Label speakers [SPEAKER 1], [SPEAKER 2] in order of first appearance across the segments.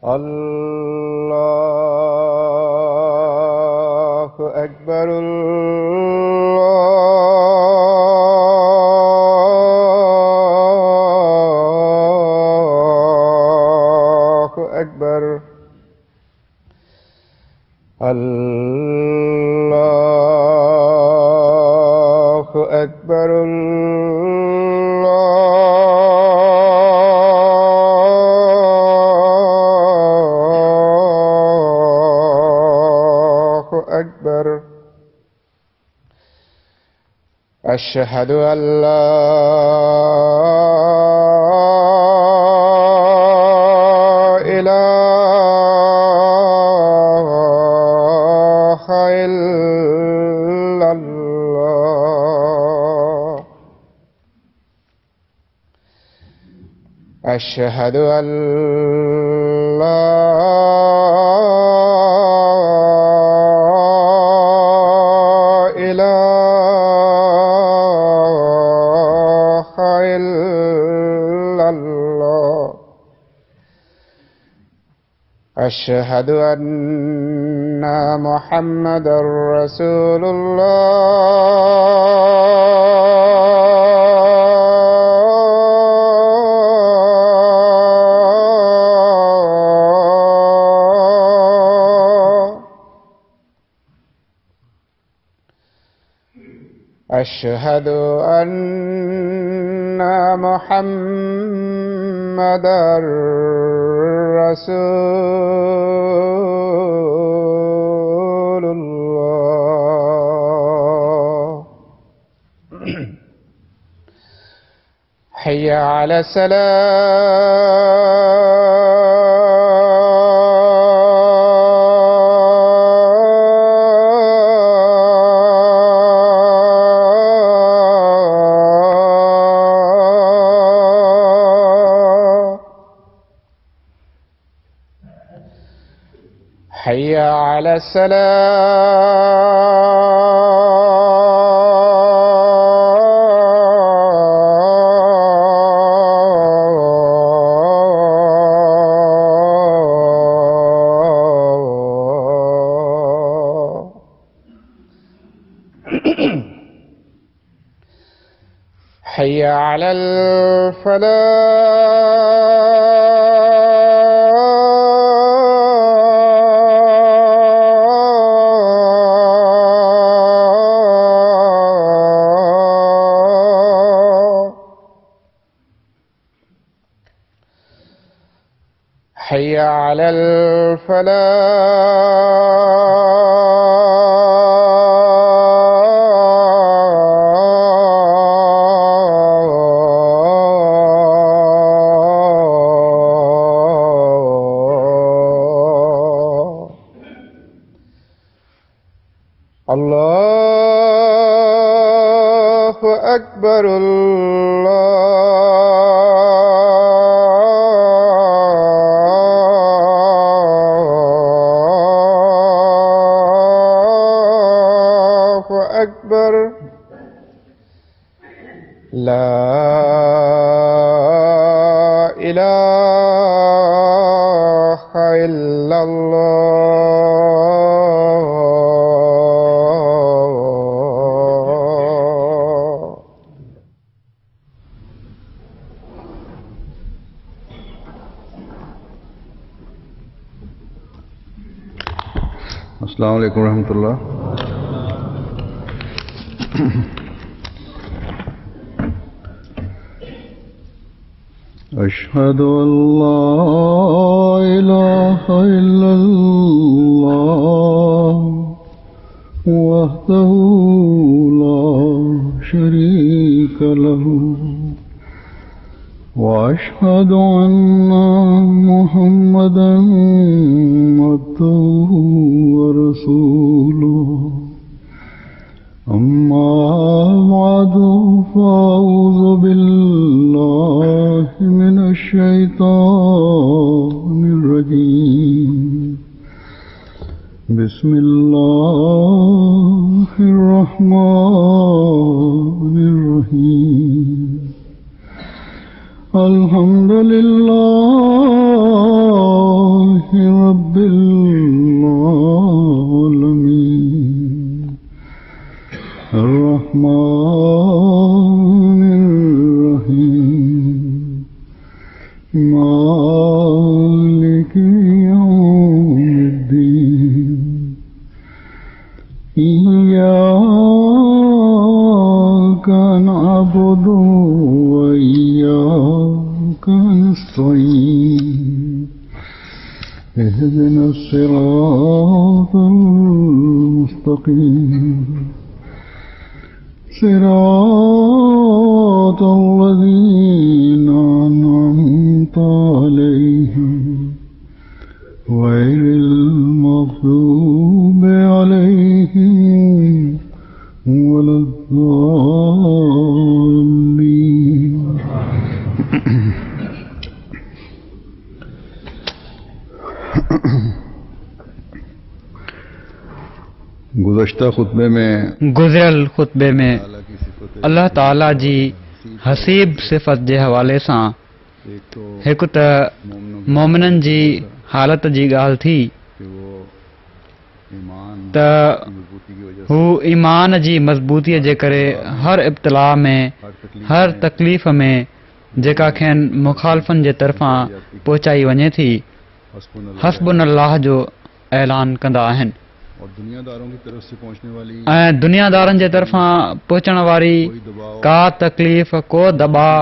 [SPEAKER 1] الله أكبر. الله أكبر. الله أكبر. الله أكبر. أشهد أن لا إله إلا الله. أشهد أن لا إله إلا الله. أشهد أن محمدا رسول الله. أشهد أن محمدا رسول الله. حي على الصلاة. حي على السلام. حي على الفلاح. حي على الفلاح. الله أكبر. الله أكبر. لا إله إلا الله.
[SPEAKER 2] अस्सलाम वालेकुम रहमतुल्लाह। अशहदु अल्ला इलाहा इल्लल्लाह वहदहु ला शरीका लहु व अशहदु अन्ना मुहम्मदन अब्दुहु व रसूलुहु। अम्मा बादु फ़अऊज़ु बिल्लाहि मिनश शैतानिर रजीम। बिस्मिल्लाहिर रहमानिर रहीम। अल्हम्दुलिल्लाहि رب العالمين الرحمن الرحيم مالك يوم الدين إياك نعبد وإياك نستعين اهدنا الصراط المستقيم صراط الذين أنعمت عليهم غير المغضوب عليهم ولا الضالين.
[SPEAKER 3] गुज़श्ता खुतबे में
[SPEAKER 4] गुज़िरियल ख़ुतबे में अल्लाह ताला जी हसीब सिफ़त जे हवाले सां
[SPEAKER 3] एक तो
[SPEAKER 4] हिकु त मोमिननि जी हालत जी ॻाल्हि थी
[SPEAKER 3] कि वो ईमान
[SPEAKER 4] त
[SPEAKER 3] की मजबूती की वजह
[SPEAKER 4] हू ईमान जी मज़बूतीअ जे करे हर इब्तिला में हर तकलीफ़ में जेका खेनि मुखालफ़नि जे तरफ़ां पहुचाई वञे थी हस्बुन अल्लाह जो ऐलान कंदा आहिनि
[SPEAKER 3] और दुनियादारों की तरफ से पहुंचने वाली
[SPEAKER 4] ऐं दुनियादारनि जे तरफ़ां पहुचण वारी
[SPEAKER 3] कोई दबाव
[SPEAKER 4] का तकलीफ़ को दबाव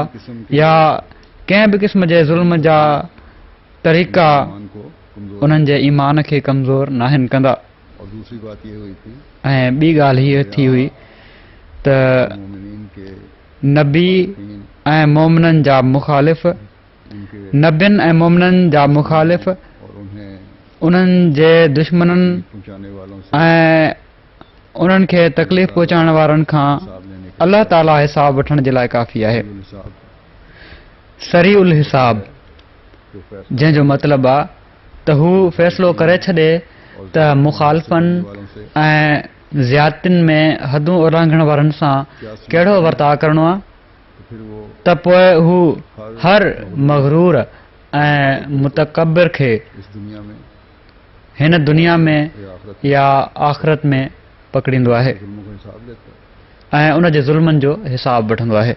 [SPEAKER 4] या कंहिं बि क़िस्म जे ज़ुल्म जा तरीक़ा
[SPEAKER 3] ईमान को कमजोर
[SPEAKER 4] उन्हनि जे ईमान खे कमज़ोर नाहिनि कंदा।
[SPEAKER 3] और दूसरी बात ये हुई थी
[SPEAKER 4] ऐं ॿी ॻाल्हि हीअ थी हुई त
[SPEAKER 3] मोमिनीन के
[SPEAKER 4] नबी ऐं मोमिननि जा मुखालिफ़
[SPEAKER 3] उनके
[SPEAKER 4] नबियुनि ऐं मोमिननि जा मुखालिफ़
[SPEAKER 3] और उन्हें
[SPEAKER 4] उन्हनि जे दुश्मननि
[SPEAKER 3] पहुंचाने वालों से
[SPEAKER 4] ऐं उन्हनि खे तकलीफ़ पहुचाइण वारनि खां
[SPEAKER 3] हिसाब लेने के
[SPEAKER 4] अल्लाह ताला हिसाब वठण जे लाइ काफ़ी आहे।
[SPEAKER 3] हिसाब
[SPEAKER 4] सरी उल हिसाब
[SPEAKER 3] जो फैसला
[SPEAKER 4] जंहिंजो मतिलबु आहे त हू फ़ैसिलो करे छॾे त मुखालफ़नि
[SPEAKER 3] वालों से
[SPEAKER 4] ऐं ज़ियादतियुनि में हदूं उल्लंघण वारनि सां कहिड़ो वर्ताव करिणो आहे
[SPEAKER 3] तो फिर वो
[SPEAKER 4] त पोइ हू हर मग़रूर ऐं मुतकबिर खे
[SPEAKER 3] इस दुनिया में
[SPEAKER 4] हिन दुनिया में
[SPEAKER 3] या आखिरत
[SPEAKER 4] या आख़िरत में पकड़ींदो आहे
[SPEAKER 3] जुल्मों का हिसाब लेता है।
[SPEAKER 4] ऐं उन जे ज़ुल्मनि जो हिसाब वठंदो आहे।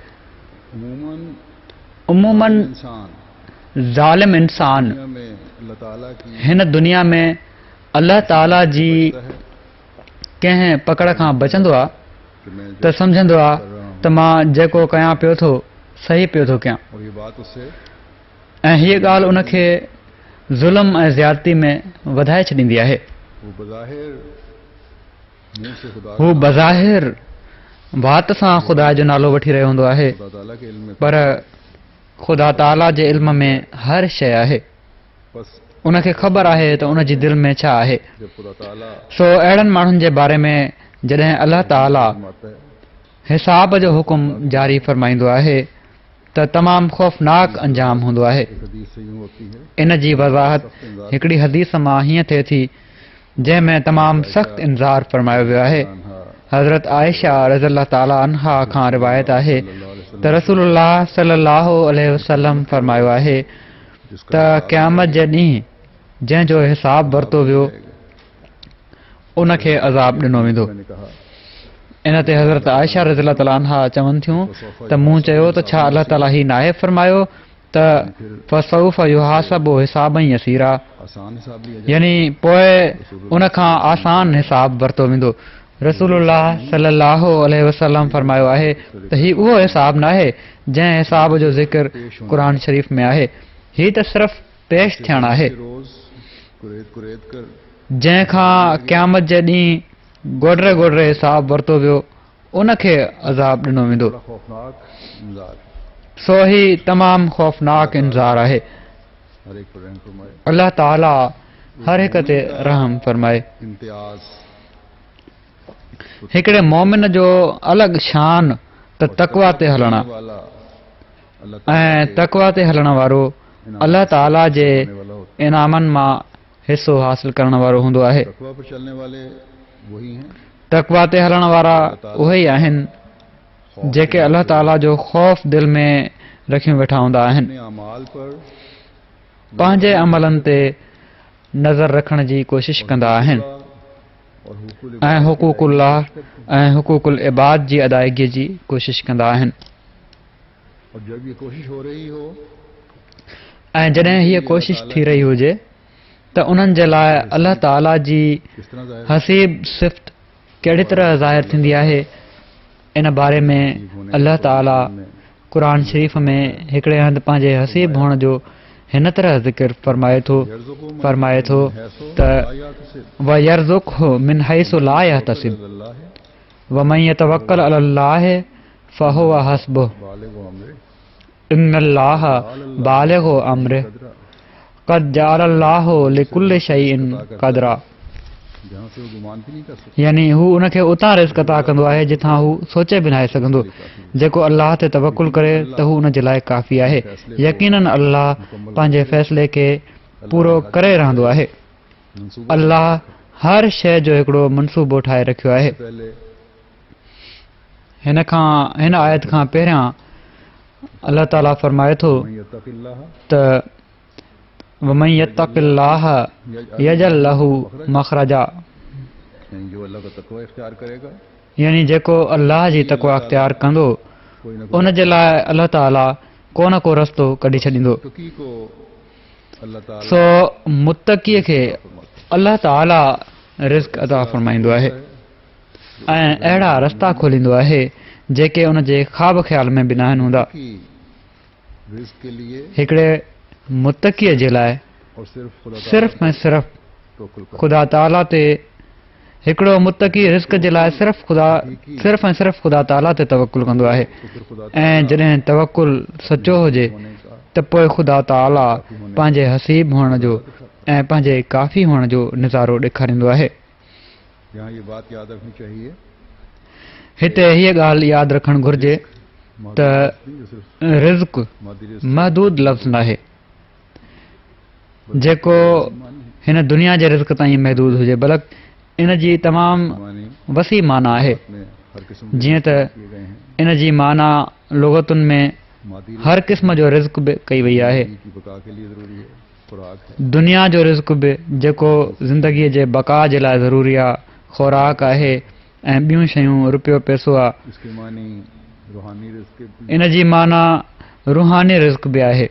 [SPEAKER 3] उमूमन
[SPEAKER 4] उमूमन
[SPEAKER 3] इंसान
[SPEAKER 4] ज़ालिम इंसान
[SPEAKER 3] दुनिया में अल्लाह ताला की
[SPEAKER 4] हिन दुनिया में अल्लाह ताला जी
[SPEAKER 3] है
[SPEAKER 4] कंहिं पकड़ खां बचंदो आहे
[SPEAKER 3] कि मैं
[SPEAKER 4] त सम्झंदो आहे त मां जेको कयां पियो थो सही पियो थो कयां
[SPEAKER 3] और ये बात उससे
[SPEAKER 4] ऐं हीअ ॻाल्हि उनखे ज़ुल्म ऐं ज़्यादती में वधाए छॾींदी आहे।
[SPEAKER 3] वो बज़ाहिर मुंह से खुदा
[SPEAKER 4] हू बज़ाहिर वात सां ख़ुदा जो नालो वठी रहियो हूंदो आहे
[SPEAKER 3] खुदा ताला के इल्म में
[SPEAKER 4] पर ख़ुदा ताला जे इल्म में हर शइ आहे।
[SPEAKER 3] बस
[SPEAKER 4] उनखे ख़बर आहे त उन जी दिलि में छा आहे।
[SPEAKER 3] जब खुदा ताला
[SPEAKER 4] सो अहिड़नि माण्हुनि जे बारे में जॾहिं अल्लाह ताला
[SPEAKER 3] फरमाता है
[SPEAKER 4] हिसाब जो हुकुम जारी फरमाईंदो आहे त तमामु ख़ौफ़नाक अंजाम हूंदो आहे।
[SPEAKER 3] एक हदीस से यूं होती है
[SPEAKER 4] इन जी वज़ाहत हिकिड़ी हदीस मां हीअं थिए थी जंहिं में तमामु सख़्तु इंज़ार फरमायो वियो आहे।
[SPEAKER 3] अनहा
[SPEAKER 4] हज़रत आयशा रज़ियल्लाहु ताला अन्हा खां रिवायत आहे त रसूलुल्लाह सल्लल्लाहु अलैहि वसल्लम फरमायो आहे त क़यामत जे ॾींहुं जंहिंजो हिसाब वरितो वियो उनखे अज़ाब ॾिनो वेंदो।
[SPEAKER 3] मैंने कहा
[SPEAKER 4] इन ते हज़रत आयशा रज़ियल्लाहु ताला अन्हा चवनि थियूं त मूं चयो त छा अल्लाह ताला ही नाहे फरमायो त फसौफ युहासबु हिसाबन यसीरा
[SPEAKER 3] आसान हिसाब लिया जाए
[SPEAKER 4] यानी पोइ उन खां आसान हिसाब वरितो वेंदो। रसूलुल्लाह सल्लल्लाहु अलैहि वसल्लम फरमायो आहे त ही उहो हिसाब नाहे जंहिं हिसाब जो ज़िक्र क़ुर शरीफ़ में आहे। ही त सिर्फ़ पेश थियणु आहे
[SPEAKER 3] रोज कुरेद कुरेद कर
[SPEAKER 4] जंहिंखां क़यामत जे ॾींहुं गोॾरे गोॾरे हिसाब वरितो वियो उनखे अज़ाब ॾिनो वेंदो।
[SPEAKER 3] बड़ा खौफनाक इंजार
[SPEAKER 4] सो ही तमामु ख़ौफ़नाक इंज़ार आहे।
[SPEAKER 3] हर एक पर रहम फरमाए
[SPEAKER 4] अल्लाह ताला हर हिक ते रहम फरमाए।
[SPEAKER 3] इम्तियाज
[SPEAKER 4] हिकिड़े मोमिन जो अलॻि शान त तक़वा ते हलणु आहे
[SPEAKER 3] वाला अल्लाह
[SPEAKER 4] ऐं तक़वा ते हलण वारो अल्लाह ताला जे
[SPEAKER 3] वाला होता
[SPEAKER 4] इनामनि मां हिसो हासिल करण वारो हूंदो आहे।
[SPEAKER 3] है। तकवा पर चलने वाले वही हैं
[SPEAKER 4] तक़वा ते हलण वारा उहे ई आहिनि जेके अल्लाह ताला जो ख़ौफ़ दिलि में रखियूं वेठा हूंदा आहिनि।
[SPEAKER 3] अपने अमाल पर
[SPEAKER 4] पंहिंजे अमलनि ते नज़र रखण जी कोशिश कंदा आहिनि
[SPEAKER 3] और हुकूक
[SPEAKER 4] ऐं हुकूकुल्लाह ऐं हुकूकुल इबाद जी अदायगी जी कोशिश कंदा आहिनि।
[SPEAKER 3] और जब ये कोशिश हो रही हो
[SPEAKER 4] ऐं जॾहिं हीअ कोशिश थी रही हुजे त उन्हनि जे लाइ अलाह ताला जी
[SPEAKER 3] किस तरह ज़ाहिर
[SPEAKER 4] हसीब सिफ़त कहिड़ी तरह ज़ाहिर थींदी आहे, इन बारे में अलाह ताला क़ुरान शरीफ़ में हिकिड़े हंधि पंहिंजे हसीब हुअण जो हिन तरह ज़िक्र फरमाए थो त वयरज़ुक़हु मिन हैसु ला यहतसिब वमन यतवक्कल अलल्लाह फहुव हस्बुह इन्नल्लाह बालिगु अम्रिह क़द जअलल्लाहु लिकुल्लि शैइन क़दरा।
[SPEAKER 3] जहाँ से वो गुमान भी नहीं कर सकते।
[SPEAKER 4] यानी हू उनखे उतां रिस्क अता कंदो आहे जिथां हू सोचे बि नाहे सघंदो। जेको अल्लाह ते तवकुल करे त हू उन जे लाइ काफ़ी आहे। यकीनन अल्लाह पंहिंजे फ़ैसिले खे पूरो करे रहंदो आहे। अल्लाह हर शइ जो हिकिड़ो मनसूबो ठाहे रखियो आहे।
[SPEAKER 3] पहले
[SPEAKER 4] हिन आयत खां पहिरियां अल्लाह ताला फरमाए थो
[SPEAKER 3] यत्तक़िल्लाह
[SPEAKER 4] त वमन यत्तक़िल्लाह यजअल लहू मखरजा,
[SPEAKER 3] यानी जो अल्लाह का तक़वा इख्तियार करेगा
[SPEAKER 4] यानी जेको अल्लाह जी तक़वा इख्तियार कंदो
[SPEAKER 3] कोई न
[SPEAKER 4] उन जे लाइ अल्लाह ताला को न को रस्तो कढी छॾींदो।
[SPEAKER 3] कोई को अल्लाह ताला
[SPEAKER 4] सो मुत्तक़ीअ खे अल्लाह ताला रिज़्क़ अता फरमाईंदो आहे ऐं अहिड़ा रस्ता खोलींदो आहे जेके उन जे ख़्वाब ख़्याल में बि न आहिनि हूंदा।
[SPEAKER 3] की रिज़्क़ के लिए
[SPEAKER 4] हिकिड़े मुत्तक़ीअ जे लाइ
[SPEAKER 3] और सिर्फ खुदा
[SPEAKER 4] सिर्फ़ ऐं सिर्फ़
[SPEAKER 3] तवक्कुल कर
[SPEAKER 4] ख़ुदा ताला ते हिकिड़ो मुत्तक़ी रिज़्क़ जे लाइ सिर्फ़ ऐं सिर्फ़ ख़ुदा ताला ते तवकुल कंदो आहे।
[SPEAKER 3] शुक्र खुदा
[SPEAKER 4] ऐं जॾहिं तवकुल सचो हुजे
[SPEAKER 3] होने का
[SPEAKER 4] त पोइ ख़ुदा ताला पंहिंजे हसीब हुअण जो ऐं पंहिंजे काफ़ी हुअण जो नज़ारो ॾेखारींदो आहे।
[SPEAKER 3] यहाँ ये बात याद रखनी चाहिए
[SPEAKER 4] हिते हीअ ॻाल्हि यादि रखणु घुरिजे त
[SPEAKER 3] जो सिर्फ
[SPEAKER 4] रिज़्क़
[SPEAKER 3] मादी रिज़्क़
[SPEAKER 4] महदूद लफ़्ज़ न आहे जेको हिन दुनिया जे रिज़्क़ ताईं महदूद हुजे, बल्कि इन जी तमामु
[SPEAKER 3] मानी
[SPEAKER 4] वसी माना आहे।
[SPEAKER 3] में हर किस्म
[SPEAKER 4] जीअं त
[SPEAKER 3] किए गए हैं।
[SPEAKER 4] इन जी माना लुग़तुनि में
[SPEAKER 3] मादी
[SPEAKER 4] हर क़िस्म जो रिज़्क़ बि कई वई आहे।
[SPEAKER 3] की बका के लिए ज़रूरी है, खुराक है,
[SPEAKER 4] दुनिया जो रिज़्क़ बि जेको ज़िंदगीअ जे बका जे लाइ ज़रूरी आहे, खुराक आहे ऐं ॿियूं शयूं रुपयो पैसो आहे।
[SPEAKER 3] इसके मानी रूहानी रिज़्क़ के
[SPEAKER 4] इन जी माना रूहानी रिज़्क़ बि आहे,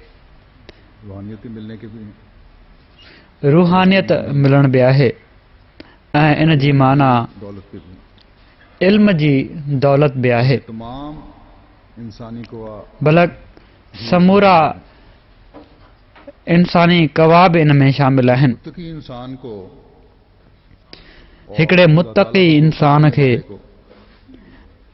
[SPEAKER 3] रूहानियत मिलने के भी हैं।
[SPEAKER 4] रूहानियत मिलण बि आहे ऐं इन जी माना
[SPEAKER 3] दौलत के भी।
[SPEAKER 4] इल्म जी दौलत बि आहे।
[SPEAKER 3] तमाम इंसानी को
[SPEAKER 4] बल्कि समूरा इंसानी कवा बि इन में शामिल आहिनि।
[SPEAKER 3] मुत्तकी इंसान को
[SPEAKER 4] हिकिड़े मुत्तक़ी इंसान खे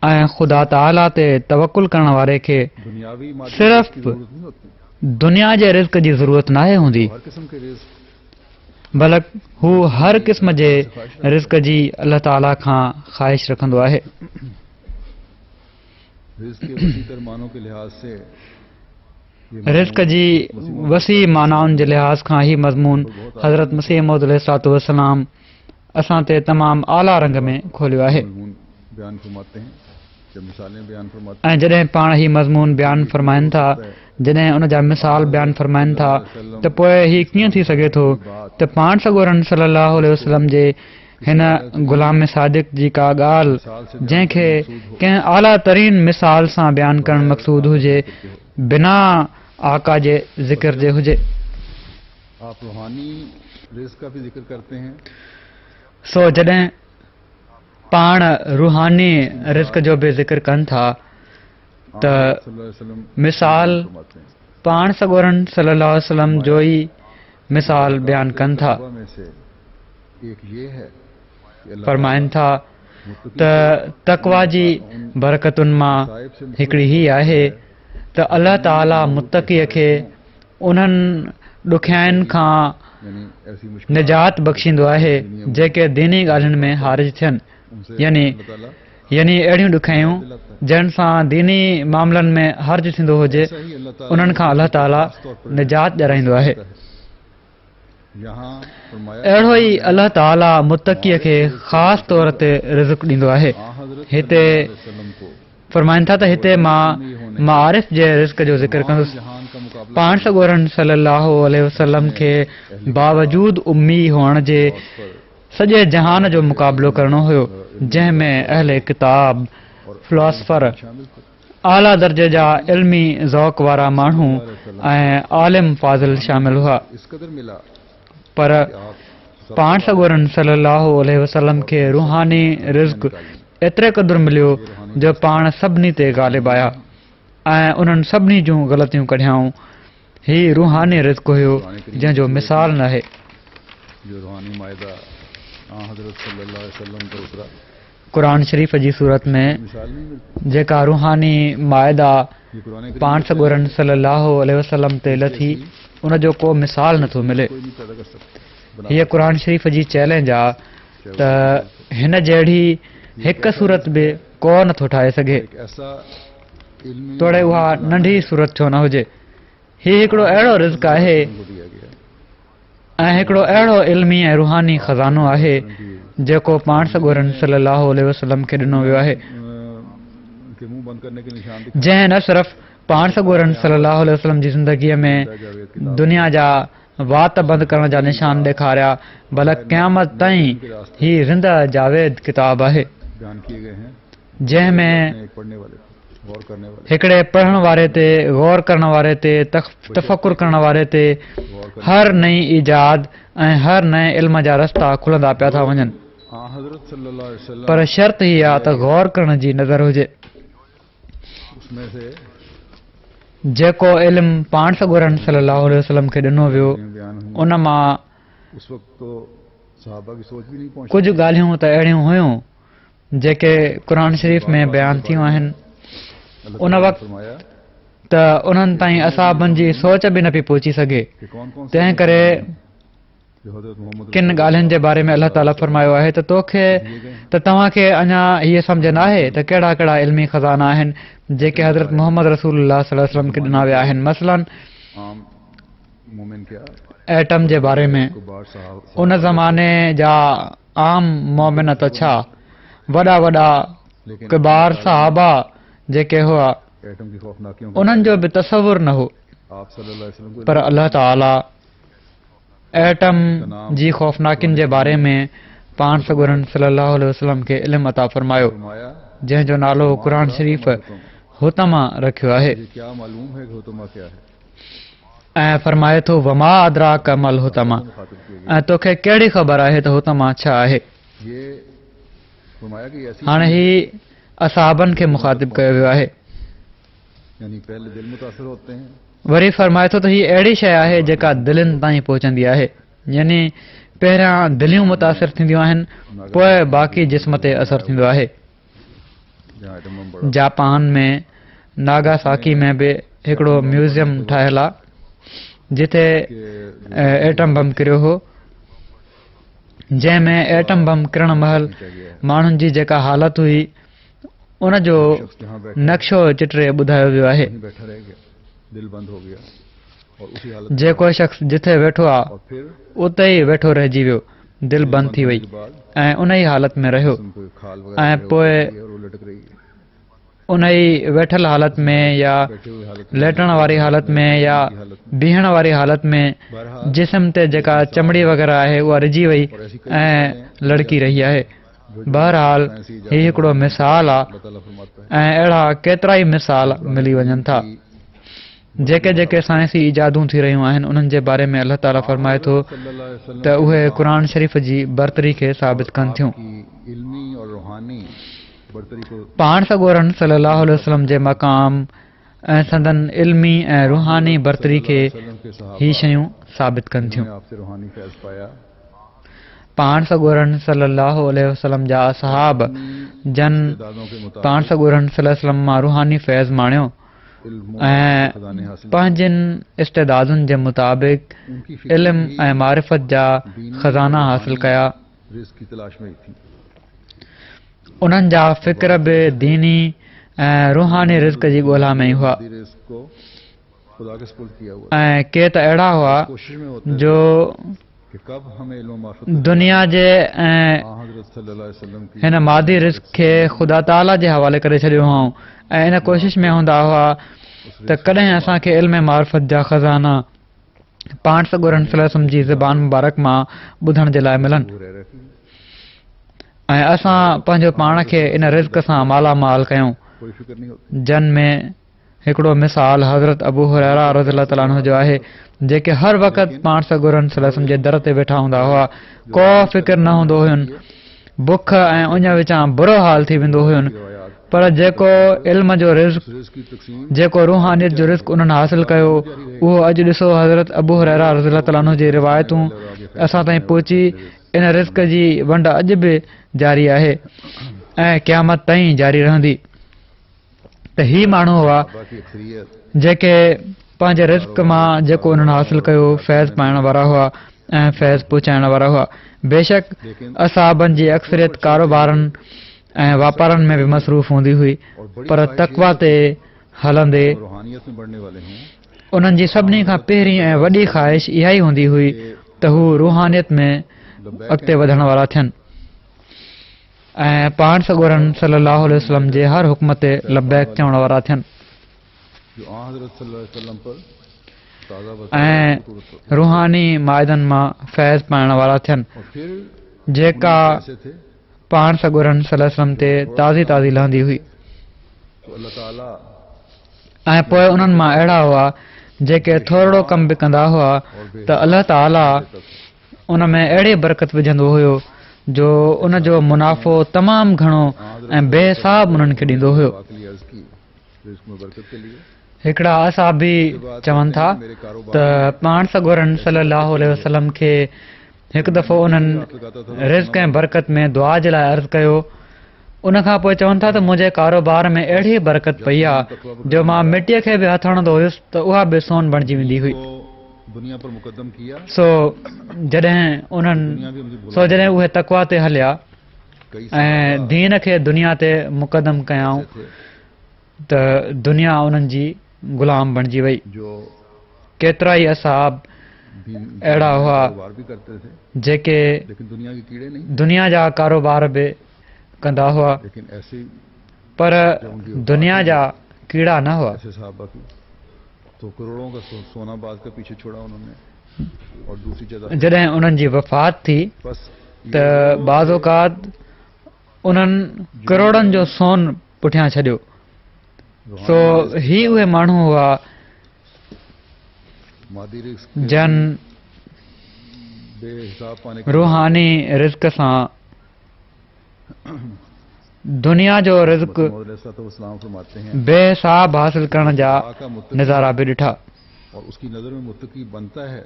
[SPEAKER 4] ऐं ख़ुदा ताला ते तवकुल करण वारे खे
[SPEAKER 3] दुनियावी मादी
[SPEAKER 4] सिर्फ़
[SPEAKER 3] की ज़रूरत नहीं होती।
[SPEAKER 4] दुनिया जे रिज़्क़ जी ज़रूरत नाहे हूंदी,
[SPEAKER 3] हर किस्म के रिज़्क़
[SPEAKER 4] बल्कि हू हर क़िस्म जे रिज़्क़ जी अल्लाह ताला खां ख़्वाहिश रखंदो आहे।
[SPEAKER 3] रिज़्क़ के वसी तरमानों के लिहाज से
[SPEAKER 4] रिज़्क़ जी वसी मानाउनि जे लिहाज़ खां ही मज़मून हज़रत मसीह मौद अलैहिस्सलातु वस्सलाम असां ते तमामु आला रंग में खोलियो आहे।
[SPEAKER 3] मज़मून बयान फरमाते हैं, जब मिसालें बयान फरमाते
[SPEAKER 4] ऐं जॾहिं पाण ही मज़मून बयानु फरमाइनि था, जॾहिं उन जा मिसाल बयानु फरमाइनि था त पोइ ही कीअं थी सघे थो त पाण सॻोरन सल्लल्लाहु अलैहि वसल्लम जे हिन ग़ुलाम सादिक जी का ॻाल्हि जंहिंखे कंहिं आला तरीन मिसाल सां बयानु करणु मक़सूद हुजे, बिना आका जे ज़िक्र जे हुजे।
[SPEAKER 3] आप रूहानी रिज़्क़ का भी जिक्र करते हैं।
[SPEAKER 4] सो जॾहिं पाण रूहानी रिज़्क़ जो बि ज़िक्र कनि था त
[SPEAKER 3] सल्लल्लाहु अलैहि वसल्लम
[SPEAKER 4] मिसाल
[SPEAKER 3] फरमाते हैं।
[SPEAKER 4] पाण सॻोरन सल्लल्लाहु अलैहि वसल्लम जो ई मिसाल बयानु कनि था।
[SPEAKER 3] तक़वा में से एक ये है कि अल्लाह
[SPEAKER 4] फरमाइनि था
[SPEAKER 3] मुत्तकी
[SPEAKER 4] त तक़वा जी बरकतुनि मां हिकिड़ी ही आहे त अल्लाह ताला मुत्तक़ीअ खे उन्हनि ॾुखियाइनि खां
[SPEAKER 3] यानी ऐसी मुश्किल
[SPEAKER 4] निजात बख़्शींदो आहे जेके दीनी ॻाल्हियुनि में हारिज थियनि,
[SPEAKER 3] उनसे
[SPEAKER 4] यानी
[SPEAKER 3] अल्लाह ताला
[SPEAKER 4] यानी अहिड़ियूं ॾुखियायूं जंहिं सां दीनी मामलनि में हर्ज थींदो हुजे,
[SPEAKER 3] सही अल्लाह ताला
[SPEAKER 4] उन्हनि खां अल्लाह ताला निजात ॾियाराईंदो आहे।
[SPEAKER 3] यहाँ फरमाया
[SPEAKER 4] अहिड़ो ई अल्लाह ताला मुत्तक़ीअ खे ख़ासि तौर ते रिज़्क़ ॾींदो आहे।
[SPEAKER 3] हज़रत
[SPEAKER 4] हिते
[SPEAKER 3] सल्लल्लाहु अलैहि वसल्लम को
[SPEAKER 4] फरमाइनि था त हिते मां मारिफ़ जे रिज़्क़ जो ज़िक्र कंदुसि।
[SPEAKER 3] जहान का का मुकाबला
[SPEAKER 4] पाण सॻोरन सल्लल्लाहु अलैहि वसल्लम खे बावजूद उम्मी हुअण जे सॼे जहान जो मुक़ाबिलो करणो हुयो, जंहिंमें अहले किताब, फिलोसफर,
[SPEAKER 3] शामिल थे।
[SPEAKER 4] आला दर्जे जा इल्मी ज़ौक़ वारा माण्हू ऐं आलिम फाज़िल शामिल हुआ।
[SPEAKER 3] इस कदर मिला
[SPEAKER 4] पर पाण सॻोरन सल्लल्लाहु अलैहि वसल्लम खे रूहानी रिज़्क़ एतिरे क़दुरु मिलियो जो पाण सभिनी ते ग़ालिब आया ऐं उन्हनि सभिनी जूं ग़लतियूं कढियाऊं। ही रूहानी रिज़्क़ हुयो जंहिंजो मिसाल न आहे।
[SPEAKER 3] जो रूहानी मायदा हज़रत सल्लल्लाहु अलैहि वसल्लम पर उतरा,
[SPEAKER 4] क़ुरान शरीफ़ जी सूरत में
[SPEAKER 3] मिसाल नहीं मिलती।
[SPEAKER 4] जेका रूहानी मायदा
[SPEAKER 3] ये कुरान करीम
[SPEAKER 4] पाण सॻोरन सल्लल्लाहु अलैहि वसल्लम ते लथी उनजो को मिसाल नथो मिले।
[SPEAKER 3] कोई नहीं पैदा कर सकता।
[SPEAKER 4] हीअ क़ुरान शरीफ़ जी चैलेंज आहे त हिन जहिड़ी हिकु सूरत बि को नथो ठाहे सघे,
[SPEAKER 3] एक ऐसा इल्मी
[SPEAKER 4] तोड़े उहा नंढी सूरत छो न हुजे। हीउ हिकिड़ो अहिड़ो रिज़्क़ आहे
[SPEAKER 3] को दिया गया है।
[SPEAKER 4] ऐं हिकिड़ो अहिड़ो इल्मी ऐं रूहानी ख़ज़ानो आहे जेको पाण सॻोरन सल्लल्लाहु अलैहि वसल्लम खे ॾिनो वियो आहे,
[SPEAKER 3] के मुंह बंद करने के निशान दिखा
[SPEAKER 4] जंहिं न सिर्फ़ पाण सॻोरन सल्लल्लाहु अलैहि वसल्लम जी ज़िंदगीअ में दुनिया जा वात बंदि करण जा निशान ॾेखारिया, बल्कि क़यामत ताईं ही ज़िंदा जावेद किताब आहे
[SPEAKER 3] बयान किए गए हैं।
[SPEAKER 4] जंहिंमें
[SPEAKER 3] एक पढ़ने वाले गौर करने वाले
[SPEAKER 4] हिकिड़े पढ़ण वारे ते, गौर करण वारे ते, तफ़कुर करण वारे ते हर नई ईजाद ऐं हर नए इल्म जा रस्ता खुलंदा पिया था वञनि।
[SPEAKER 3] हज़रत सल्लल्लाहु अलैहि वसल्लम
[SPEAKER 4] पर शर्त ही आहे त गौर करण जी नज़र हुजे।
[SPEAKER 3] उसमें से
[SPEAKER 4] जेको इल्मु पाण सॻोरन सल्लल्लाहु अलैहि वसल्लम खे ॾिनो वियो
[SPEAKER 3] बयान हुई,
[SPEAKER 4] उन मां
[SPEAKER 3] उस वक्त तो सहाबा की सोच भी नहीं पहुंची।
[SPEAKER 4] कुझु ॻाल्हियूं त अहिड़ियूं हुयूं जेके क़ुरान शरीफ़ में बयानु थियूं आहिनि।
[SPEAKER 3] अल्लाह
[SPEAKER 4] उन
[SPEAKER 3] ताला ने
[SPEAKER 4] वक़्तु
[SPEAKER 3] फरमाया
[SPEAKER 4] त उन्हनि ताईं असाबनि जी सोच बि न पई पहुची सघे।
[SPEAKER 3] कि कौन कौन
[SPEAKER 4] तंहिं करे
[SPEAKER 3] जो हज़रत मोहम्मद
[SPEAKER 4] किन ॻाल्हियुनि जे बारे में अलाह ताला फरमायो आहे त तोखे त तव्हांखे अञा हीअ सम्झ न आहे त कहिड़ा कहिड़ा इल्मी ख़ज़ाना आहिनि जेके हज़रत मोहम्मद रसूलुल्लाह सल्लल्लाहु अलैहि वसल्लम खे ॾिना विया आहिनि। मसलन
[SPEAKER 3] आम मोमिन क्या
[SPEAKER 4] एटम जे बारे में
[SPEAKER 3] कुबार साहब
[SPEAKER 4] उन ज़माने जा आम मोमिन त छा, वॾा वॾा किबार सहाबा जेके हुआ
[SPEAKER 3] एटम की खौफनाकियों का
[SPEAKER 4] उन्हनि जो बि तसवुर न हो,
[SPEAKER 3] आप सल्लल्लाहु अलैहि वसल्लम को
[SPEAKER 4] पर अल्लाह ताला एटम जी खौफनाकियुनि जे बारे में पाण सॻोरन सल्लल्लाहु अलैहि वसल्लम खे इल्मु अता फरमायो,
[SPEAKER 3] फरमाया
[SPEAKER 4] जंहिंजो नालो क़ुरान शरीफ़ हुतमा रखियो आहे
[SPEAKER 3] ये क्या मालूम है कि हुतमा क्या है।
[SPEAKER 4] ऐं फरमाए थो वमा अदराक मल हुतमा,
[SPEAKER 3] मुखातिब किए गए
[SPEAKER 4] ऐं तोखे कहिड़ी ख़बर आहे त हुतमा छा आहे।
[SPEAKER 3] ये फरमाया कि ऐसी
[SPEAKER 4] हाणे ही असहाबनि खे मुखातिब कयो वियो आहे।
[SPEAKER 3] यानी पहले दिल मुतासर होते हैं,
[SPEAKER 4] वरी फरमाए थो त हीअ अहिड़ी शइ आहे जेका दिलनि ताईं पहुचंदी आहे, यानी पहिरियां दिलियूं मुतासिर थींदियूं आहिनि, पोइ बाक़ी जिस्म ते असरु थींदो आहे।
[SPEAKER 3] जहाँ एटम बम बड़ा
[SPEAKER 4] जापान में नागासाकी में बि हिकिड़ो म्यूज़ियम ठहियलु आहे जिथे एटम बम किरियो हो, जंहिंमें एटम बम किरण महिल माण्हुनि जी जेका हालत हुई उनजो
[SPEAKER 3] जहाँ बैठा
[SPEAKER 4] नक्शो चिटरे ॿुधायो वियो आहे।
[SPEAKER 3] वहीं बैठा रह गया, दिल बंद हो गया और उसी हालत
[SPEAKER 4] जेको शख़्स जिथे वेठो आहे
[SPEAKER 3] और फिर
[SPEAKER 4] उते ई वेठो रहिजी वियो, दिल बंदि थी वई ऐं उन ई हालत में रहियो
[SPEAKER 3] कोई खाल
[SPEAKER 4] ऐं
[SPEAKER 3] वगैरह
[SPEAKER 4] पोइ
[SPEAKER 3] और वो लटक रही है
[SPEAKER 4] उन ई वेठल हालत में या
[SPEAKER 3] बैठे हुए हालत
[SPEAKER 4] लेटण वारी हालत में या बीहण वारी हालत में जिस्म ते जेका चमड़ी वग़ैरह आहे उहा रिझी वई ऐं लड़की रही आहे। बहरहाल हीउ हिकिड़ो मिसाल आहे
[SPEAKER 3] अल्लाह ताला फरमाता है
[SPEAKER 4] ऐं अहिड़ा केतिरा ई मिसाल मिली वञनि था। जेके जेके साइंसी ईजादूं थी रहियूं आहिनि उन्हनि जे बारे में अल्लाह ताला फरमाए थो
[SPEAKER 3] सल्लल्लाहु अलैहि वसल्लम
[SPEAKER 4] त उहे क़ुरान शरीफ़ जी बरतरी खे साबित कनि थियूं।
[SPEAKER 3] की इल्मी और रूहानी बरतरी को
[SPEAKER 4] पाण सॻोरन सल्लल्लाहु अलैहि वसल्लम जे मक़ाम ऐं संदन इल्मी ऐं रूहानी बरतरी खे
[SPEAKER 3] वसल्लम के सहाबा
[SPEAKER 4] ही शयूं साबित कनि थियूं।
[SPEAKER 3] ने आपसे रूहानी फैज़ पाया,
[SPEAKER 4] पाण सॻोरन सल्लल्लाहु अलैहि वसल्लम जा सहाब जन
[SPEAKER 3] दादों के मुताबिक
[SPEAKER 4] पाण सॻोरन सल्लल्लाहु अलैहि वसल्लम मां रूहानी फैज़ माणियो
[SPEAKER 3] इल्म
[SPEAKER 4] ऐं
[SPEAKER 3] खजाने हासिल
[SPEAKER 4] पंहिंजनि इस्तेदादुनि जे मुताबिक़
[SPEAKER 3] उनकी
[SPEAKER 4] इल्म ऐं मारिफत जा खज़ाना हासिल कया।
[SPEAKER 3] रिज़्क़ की तलाश में थी।
[SPEAKER 4] उन्हनि जा फ़िक्र बि दीनी ऐं रूहानी रिज़्क़ जी ॻोल्हा में ई हुआ
[SPEAKER 3] रिज़्क़ को खुदा के सुपुर्द किया हुआ
[SPEAKER 4] ऐं के त अहिड़ा हुआ
[SPEAKER 3] कोशिश में होते
[SPEAKER 4] जो
[SPEAKER 3] कि कब हमें इल्म मार्फत
[SPEAKER 4] दुनिया जे ऐं
[SPEAKER 3] हज़रत सल्लल्लाहु अलैहि वसल्लम की
[SPEAKER 4] हिन मादी रिज़्क़ खे ख़ुदा ताला जे हवाले करे छॾियो हुओ ऐं इन कोशिश में हूंदा हुआ त कॾहिं असांखे इल्म मार्फत जा खज़ाना पाण सॻोरन सलम जी ज़बान मुबारक मां ॿुधण जे लाइ मिलनि ऐं असां पंहिंजो पाण खे इन रिज़्क सां मालामाल कयूं।
[SPEAKER 3] कोई फिक्र नहीं होती।
[SPEAKER 4] जन में हिकिड़ो मिसाल हज़रत अबू हुरैरा रज़ियल्लाहु ताला अन्हु जो आहे, जेके हर वक़्तु पाण सॻोरन सलम जे दर ते वेठा हूंदा हुआ। को फिक्र न हूंदो हुयुनि, बुख ऐं उञ विचां बुरो हाल थी वेंदो हुयुनि, पर जेको इल्म जो रिज़्क,
[SPEAKER 3] रिज़्क की तक़सीम
[SPEAKER 4] जेको रूहानियत जो रिज़्क उन्हनि हासिल कयो, उहो अॼु ॾिसो हज़रत अबू हुरैरा रज़ियल्लाहु ताला अन्हु जी रिवायतूं असां ताईं पहुची। इन रिज़्क जी वंड अॼु बि जारी आहे ऐं क़यामत ताईं जारी रहंदी। त ही माण्हू हुआ
[SPEAKER 3] बाकी अक्सरियत
[SPEAKER 4] जेके पंहिंजे रिज़्क मां जेको उन्हनि हासिल कयो फैज़ पाइण वारा हुआ ऐं फैज़ पहुचाइण वारा हुआ। बेशक असाबनि जी अक्सरियत कारोबारनि ऐं वापारनि में बि मसरूफ़ हूंदी हुई, पर तक़वा ते हलंदे
[SPEAKER 3] रूहानियत में बढ़ने वाले हों,
[SPEAKER 4] उन्हनि जी सभिनी खां पहिरीं ऐं वॾी ख़्वाहिश इहा ई हूंदी हुई त हू रूहानियत में अॻिते वधण वारा थियनि ऐं पाण सॻोरन सल्लल्लाहु अलैहि वसल्लम जे हर हुक्म ते लब्बैक चवण वारा थियनि
[SPEAKER 3] जो हज़रत सल्लल्लाहु अलैहि वसल्लम पर ताज़ा
[SPEAKER 4] ऐं रूहानी माइदनि मां फैज़ पाइण वारा थियनि,
[SPEAKER 3] और फिर
[SPEAKER 4] जेका
[SPEAKER 3] ऐसे थे
[SPEAKER 4] पाण सॻोरन सल्लल्लाहु अलैहि वसल्लम ते ताज़ी ताज़ी लहंदी हुई।
[SPEAKER 3] तो अल्लाह ताला
[SPEAKER 4] ऐं पोइ उन्हनि मां अहिड़ा हुआ जेके थोरो कम बि कंदा हुआ त अल्लाह ताला उन में अहिड़ी बरकत विझंदो हुयो जो उन जो मुनाफ़ो तमामु घणो ऐं बेहिसाब उन्हनि खे ॾींदो हुयो।
[SPEAKER 3] वाकई अर्ज़ की रिज़्क में बरकत के लिए
[SPEAKER 4] हिकिड़ा असां बि चवनि था त पाण सॻोरन सल्लल्लाहु अलैहि वसल्लम खे हिकु दफ़ो उन्हनि रिज़्क ऐं बरकत में दुआ जे लाइ अर्ज़ु कयो। उनखां पोइ चवनि था त मुंहिंजे कारोबार में अहिड़ी बरकत पई आहे जो मां मिटीअ खे बि हथ हणंदो हुयुसि त उहा बि सोन बणिजी वेंदी हुई।
[SPEAKER 3] को दुनिया पर मुक़दम किया,
[SPEAKER 4] जॾहिं उहे तक़वा ते हलिया
[SPEAKER 3] कई
[SPEAKER 4] ऐं दीन खे दुनिया ते मुक़दम कयाऊं
[SPEAKER 3] थे
[SPEAKER 4] त दुनिया उन्हनि जी ग़ुलाम बणिजी वई।
[SPEAKER 3] जो
[SPEAKER 4] केतिरा ई असाब अहिड़ा हुआ
[SPEAKER 3] कारोबार भी करते थे,
[SPEAKER 4] जेके
[SPEAKER 3] लेकिन दुनिया के कीड़े नहीं,
[SPEAKER 4] दुनिया जा कारोबार बि कंदा हुआ,
[SPEAKER 3] लेकिन ऐसे
[SPEAKER 4] पर दुनिया जा कीड़ा न हुआ।
[SPEAKER 3] ऐसे साहबा की तो करोड़ों का सोना बाज का पीछे छोड़ा उन्होंने, और दूसरी जगह
[SPEAKER 4] जॾहिं उन्हनि जी वफ़ात थी
[SPEAKER 3] बस
[SPEAKER 4] त बाज़ औक़ात उन्हनि करोड़नि जो सोन पुठियां छॾियो। सो ही उहे माण्हू हुआ
[SPEAKER 3] मादी रिज़्क
[SPEAKER 4] जन
[SPEAKER 3] बेहिसाब पाने के
[SPEAKER 4] रूहानी रिज़्क सां दुनिया जो रिज़्क
[SPEAKER 3] इस्लाम फरमाते हैं
[SPEAKER 4] बेहिसाब हासिल करण जा
[SPEAKER 3] का मुत्तकी
[SPEAKER 4] नज़ारा बि ॾिठा।
[SPEAKER 3] और उसकी नज़र में मुत्तकी बनता है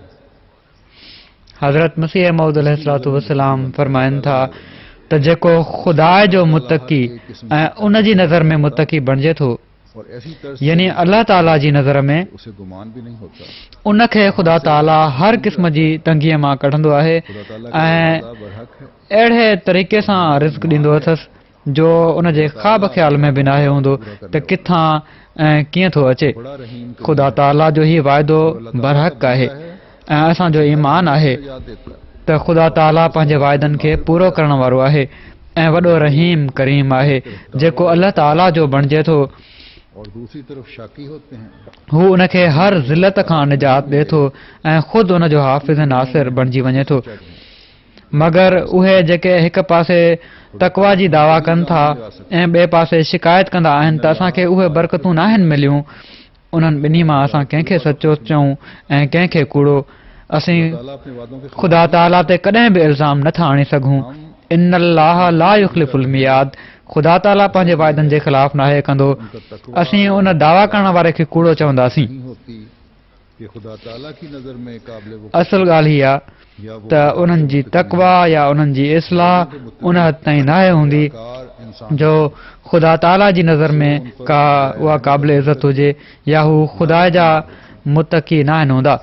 [SPEAKER 4] हज़रत मसीह मऊद अलैहिस्सलातु वस्सलाम फरमाइनि था त जेको ख़ुदा जो मुत्तकी ऐं उन जी नज़र में मुत्तकी बणिजे थो,
[SPEAKER 3] और ऐसी तरह
[SPEAKER 4] यानी अल्लाह ताला जी नज़र में
[SPEAKER 3] उसे गुमान भी नहीं होता।
[SPEAKER 4] उनखे ख़ुदा ताला हर क़िस्म जी तंगीअ मां कढंदो आहे
[SPEAKER 3] खुदा ताला
[SPEAKER 4] ऐं
[SPEAKER 3] का बरहक है,
[SPEAKER 4] अहिड़े तरीक़े सां रिज़्क ॾींदो अथसि जो उन जे ख़्वाब ख़्याल में बि नाहे हूंदो त किथां ऐं कीअं थो अचे।
[SPEAKER 3] बड़ा रहीम
[SPEAKER 4] ख़ुदा ताला जो ही वाइदो बरहक आहे ऐं असांजो ईमान आहे
[SPEAKER 3] याद देता है।
[SPEAKER 4] त ख़ुदा ताला पंहिंजे वाइदनि खे पूरो करण वारो आहे ऐं वॾो रहीम करीम आहे जेको अल्लाह ताला जो बणिजे थो।
[SPEAKER 3] और दूसरी तरफ शाकी होते हैं,
[SPEAKER 4] हू उनखे हर ज़िलत खां निजात ॾिए थो ऐं ख़ुदि उन जो हाफ़िज़ नासिर बणिजी वञे थो। मगर उहे जेके हिकु पासे तक़वा जी दावा कनि था ऐं ॿिए पासे शिकायत कंदा आहिनि त असांखे उहे बरकतूं नाहिनि मिलियूं, उन्हनि ॿिन्ही मां असां कंहिंखे सचो चऊं ऐं कंहिंखे कूड़ो, असीं
[SPEAKER 3] ताला अपने वादों के
[SPEAKER 4] ख़ुदा ताला ते कॾहिं बि इल्ज़ाम नथा आणे सघूं। इन्नल्लाह ला युख़्लिफ़ुल मियाद, ख़ुदा ताला पंहिंजे वाइदनि जे ख़िलाफ़ नाहे कंदो। असीं उन दावा करण वारे खे कूड़ो चवंदासीं।
[SPEAKER 3] नहीं होती कि खुदा ताला की नज़र में काबिल वो
[SPEAKER 4] असल ॻाल्हि हीअ आहे
[SPEAKER 3] या वो
[SPEAKER 4] त उन्हनि जी तक़वा या उन्हनि जी इस्लाह उन हद ताईं नाहे हूंदी
[SPEAKER 3] कार इंसान
[SPEAKER 4] जो ख़ुदा ताला जी नज़र में का उहा क़ाबिल इज़त हुजे या हू ख़ुदा जा मुतक़ी न आहिनि हूंदा।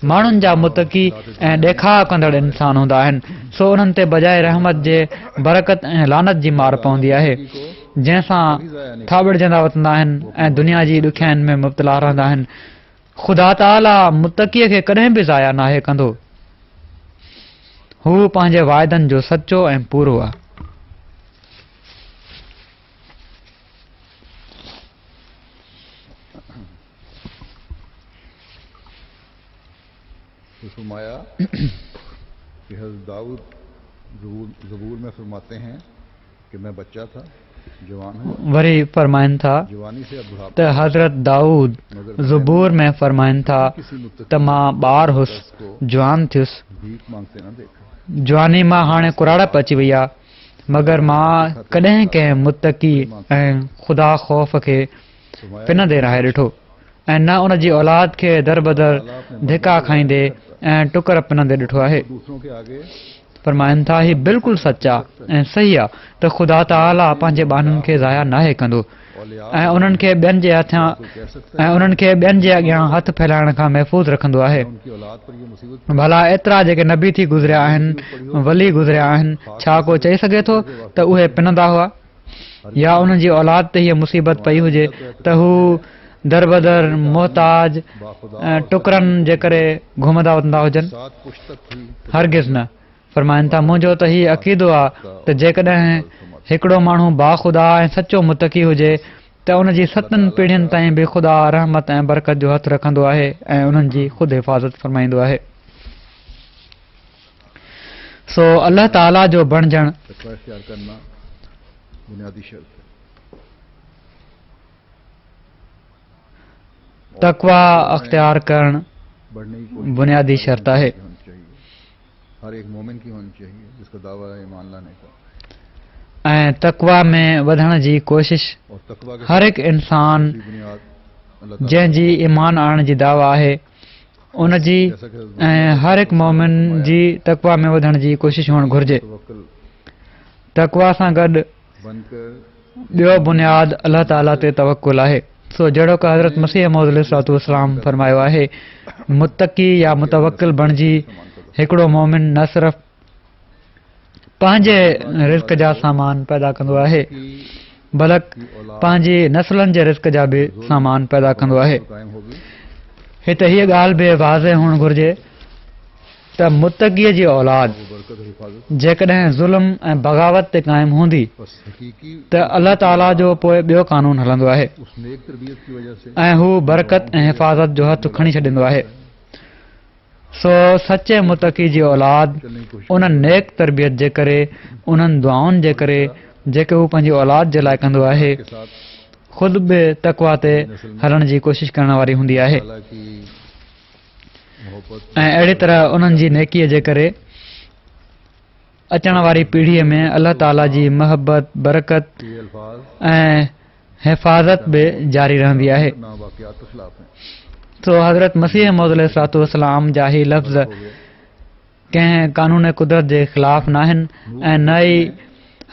[SPEAKER 4] माण्हुनि जा मुतक़ी ऐं ॾेखाव कंदड़ इंसान हूंदा आहिनि, सो उन्हनि ते बजाए रहमत जे बरकत ऐं लानत जी मार पवंदी आहे जंहिंसां थाबड़जंदा वतंदा आहिनि ऐं दुनिया जी ॾुखियाईनि में मुब्तला रहंदा आहिनि। ख़ुदा ताला मुतक़ीअ खे कॾहिं बि ज़ाया नाहे कंदो, हू पंहिंजे वाइदनि जो सचो ऐं पूरो आहे।
[SPEAKER 3] तो फरमाया कि हज़रत दाऊद ज़बूर में फरमाते हैं कि मैं बच्चा था, जवान हूँ,
[SPEAKER 4] वरी फरमाइनि था
[SPEAKER 3] जवानी से अब बुढ़ापा
[SPEAKER 4] त हज़रत दाऊद ज़बूर में फरमाइनि था त मां ॿार हुयुसि, जवान थियुसि,
[SPEAKER 3] भीख मांगते न देखा।
[SPEAKER 4] जवानी मां हाणे कुराड़प अची वई आहे, मगर मां कॾहिं कंहिं मुतक़ी ऐं ख़ुदा ख़ौफ़ खे पिनंदे रहे ॾिठो ऐं न उन जी औलाद खे दर बदर धिका खाईंदे ऐं टुकर पिनंदे ॾिठो आहे।
[SPEAKER 3] दूसरों के आगे
[SPEAKER 4] फरमाइनि था ही बिल्कुलु सच आहे ऐं सही आहे त ख़ुदा ताला पंहिंजे ॿारनि खे ज़ाया नाहे कंदो ऐं उन्हनि खे ॿियनि जे हथां ऐं उन्हनि खे ॿियनि जे अॻियां हथ फैलाइण खां महफ़ूज़ रखंदो आहे।
[SPEAKER 3] उनकी औलाद पर ये मुसीबत
[SPEAKER 4] भला एतिरा जेके नबी थी गुज़रिया आहिनि, वली गुज़रिया आहिनि, छा को चई सघे थो त उहे पिनंदा हुआ या उन्हनि जी औलाद ते हीअ मुसीबत पई हुजे त हू दर बदर मोहताज ऐं टुकरनि जे करे घुमंदा वधंदा हुजनि?
[SPEAKER 3] 7 पुश्त तक थी
[SPEAKER 4] हरगिज़ न। फरमाइनि था मुंहिंजो त हीउ अक़ीदो आहे त जेकॾहिं हिकिड़ो माण्हू बाख़ुदा ऐं सचो मुतक़ी हुजे त उन जी 7 पीढ़ियुनि ताईं बि ख़ुदा रहमत ऐं बरकत जो हथु रखंदो आहे ऐं उन्हनि जी ख़ुदि हिफ़ाज़त फरमाईंदो आहे। सो अल्लाह ताला जो बणजणु
[SPEAKER 3] तक़वा इख्तियार करना बुनियादी शर्त है।
[SPEAKER 4] तक़वा अख्तियार करणु
[SPEAKER 3] बढ़ने की कोशिश
[SPEAKER 4] बुनियादी शर्त आहे।
[SPEAKER 3] होनी चाहिए, हर एक मोमिन की होनी चाहिए जिसका दावा है ईमान लाने का।
[SPEAKER 4] ऐं तक़वा में वधण जी कोशिश
[SPEAKER 3] और तक़वा के
[SPEAKER 4] हर हिकु इंसान
[SPEAKER 3] साथ बुनियाद अल्लाह ताला
[SPEAKER 4] जंहिंजी ईमान आणण जी दावा आहे उन जी ऐं हर हिकु मोमिन जी तक़वा में वधण जी कोशिश हुअणु घुरिजे।
[SPEAKER 3] तवक्कुल
[SPEAKER 4] तक़वा सां गॾु
[SPEAKER 3] बनकर
[SPEAKER 4] ॿियो बुनियाद अल्लाह ताला ते तवक्कुल आहे। सो जहिड़ो कि हज़रत मसीह मौद अलैहिस्सलाम फरमायो आहे, मुतक़ी या मुतवक्किल बणिजी हिकिड़ो मोमिन न सिर्फ़ पंहिंजे रिज़्क़ जा सामान पैदा कंदो आहे बल्कि पंहिंजी नसलनि जे रिज़्क़ जा बि सामान पैदा कंदो आहे।
[SPEAKER 3] कायम होगी
[SPEAKER 4] हिते हीअ ॻाल्हि बि वाज़े हुअणु घुरिजे त मुतक़ीअ जी औलाद
[SPEAKER 3] वो बरकत और हिफाजत
[SPEAKER 4] जेकॾहिं ज़ुल्म ऐं बग़ावत ते क़ाइमु हूंदी
[SPEAKER 3] बस हकीकी
[SPEAKER 4] त अल्लाह ताला जो पोइ ॿियो कानून हलंदो आहे
[SPEAKER 3] उस नेक तरबियत की वजह से
[SPEAKER 4] ऐं हू बरकत ऐं हिफ़ाज़त जो हथु खणी छॾींदो आहे। सो सचे मुतक़ी जी औलाद
[SPEAKER 3] चलने की कोशिश
[SPEAKER 4] उन नेक तरबियत जे करे, उन्हनि दुआउनि जे करे जेके हू पंहिंजी औलाद जे लाइ कंदो आहे,
[SPEAKER 3] के साथ
[SPEAKER 4] ख़ुदि बि तक़वा ते हलण जी कोशिश करण वारी हूंदी आहे
[SPEAKER 3] ताला की मोहब्बत
[SPEAKER 4] ऐं अहिड़ी तरह उन्हनि जी नेकीअ जे करे अचण वारी पीढ़ीअ में अल्लाह ताला जी महबत, बरकत
[SPEAKER 3] के अल्फाज
[SPEAKER 4] ऐं हिफ़ाज़त बि जारी रहंदी आहे।
[SPEAKER 3] ना वाक़ियात के खिलाफ हैं।
[SPEAKER 4] सो हज़रत मसीह मौद अलैहिस्सलाम जा ही लफ़्ज़ कंहिं कानून कुदरत जे ख़िलाफ़ न आहिनि ऐं न ई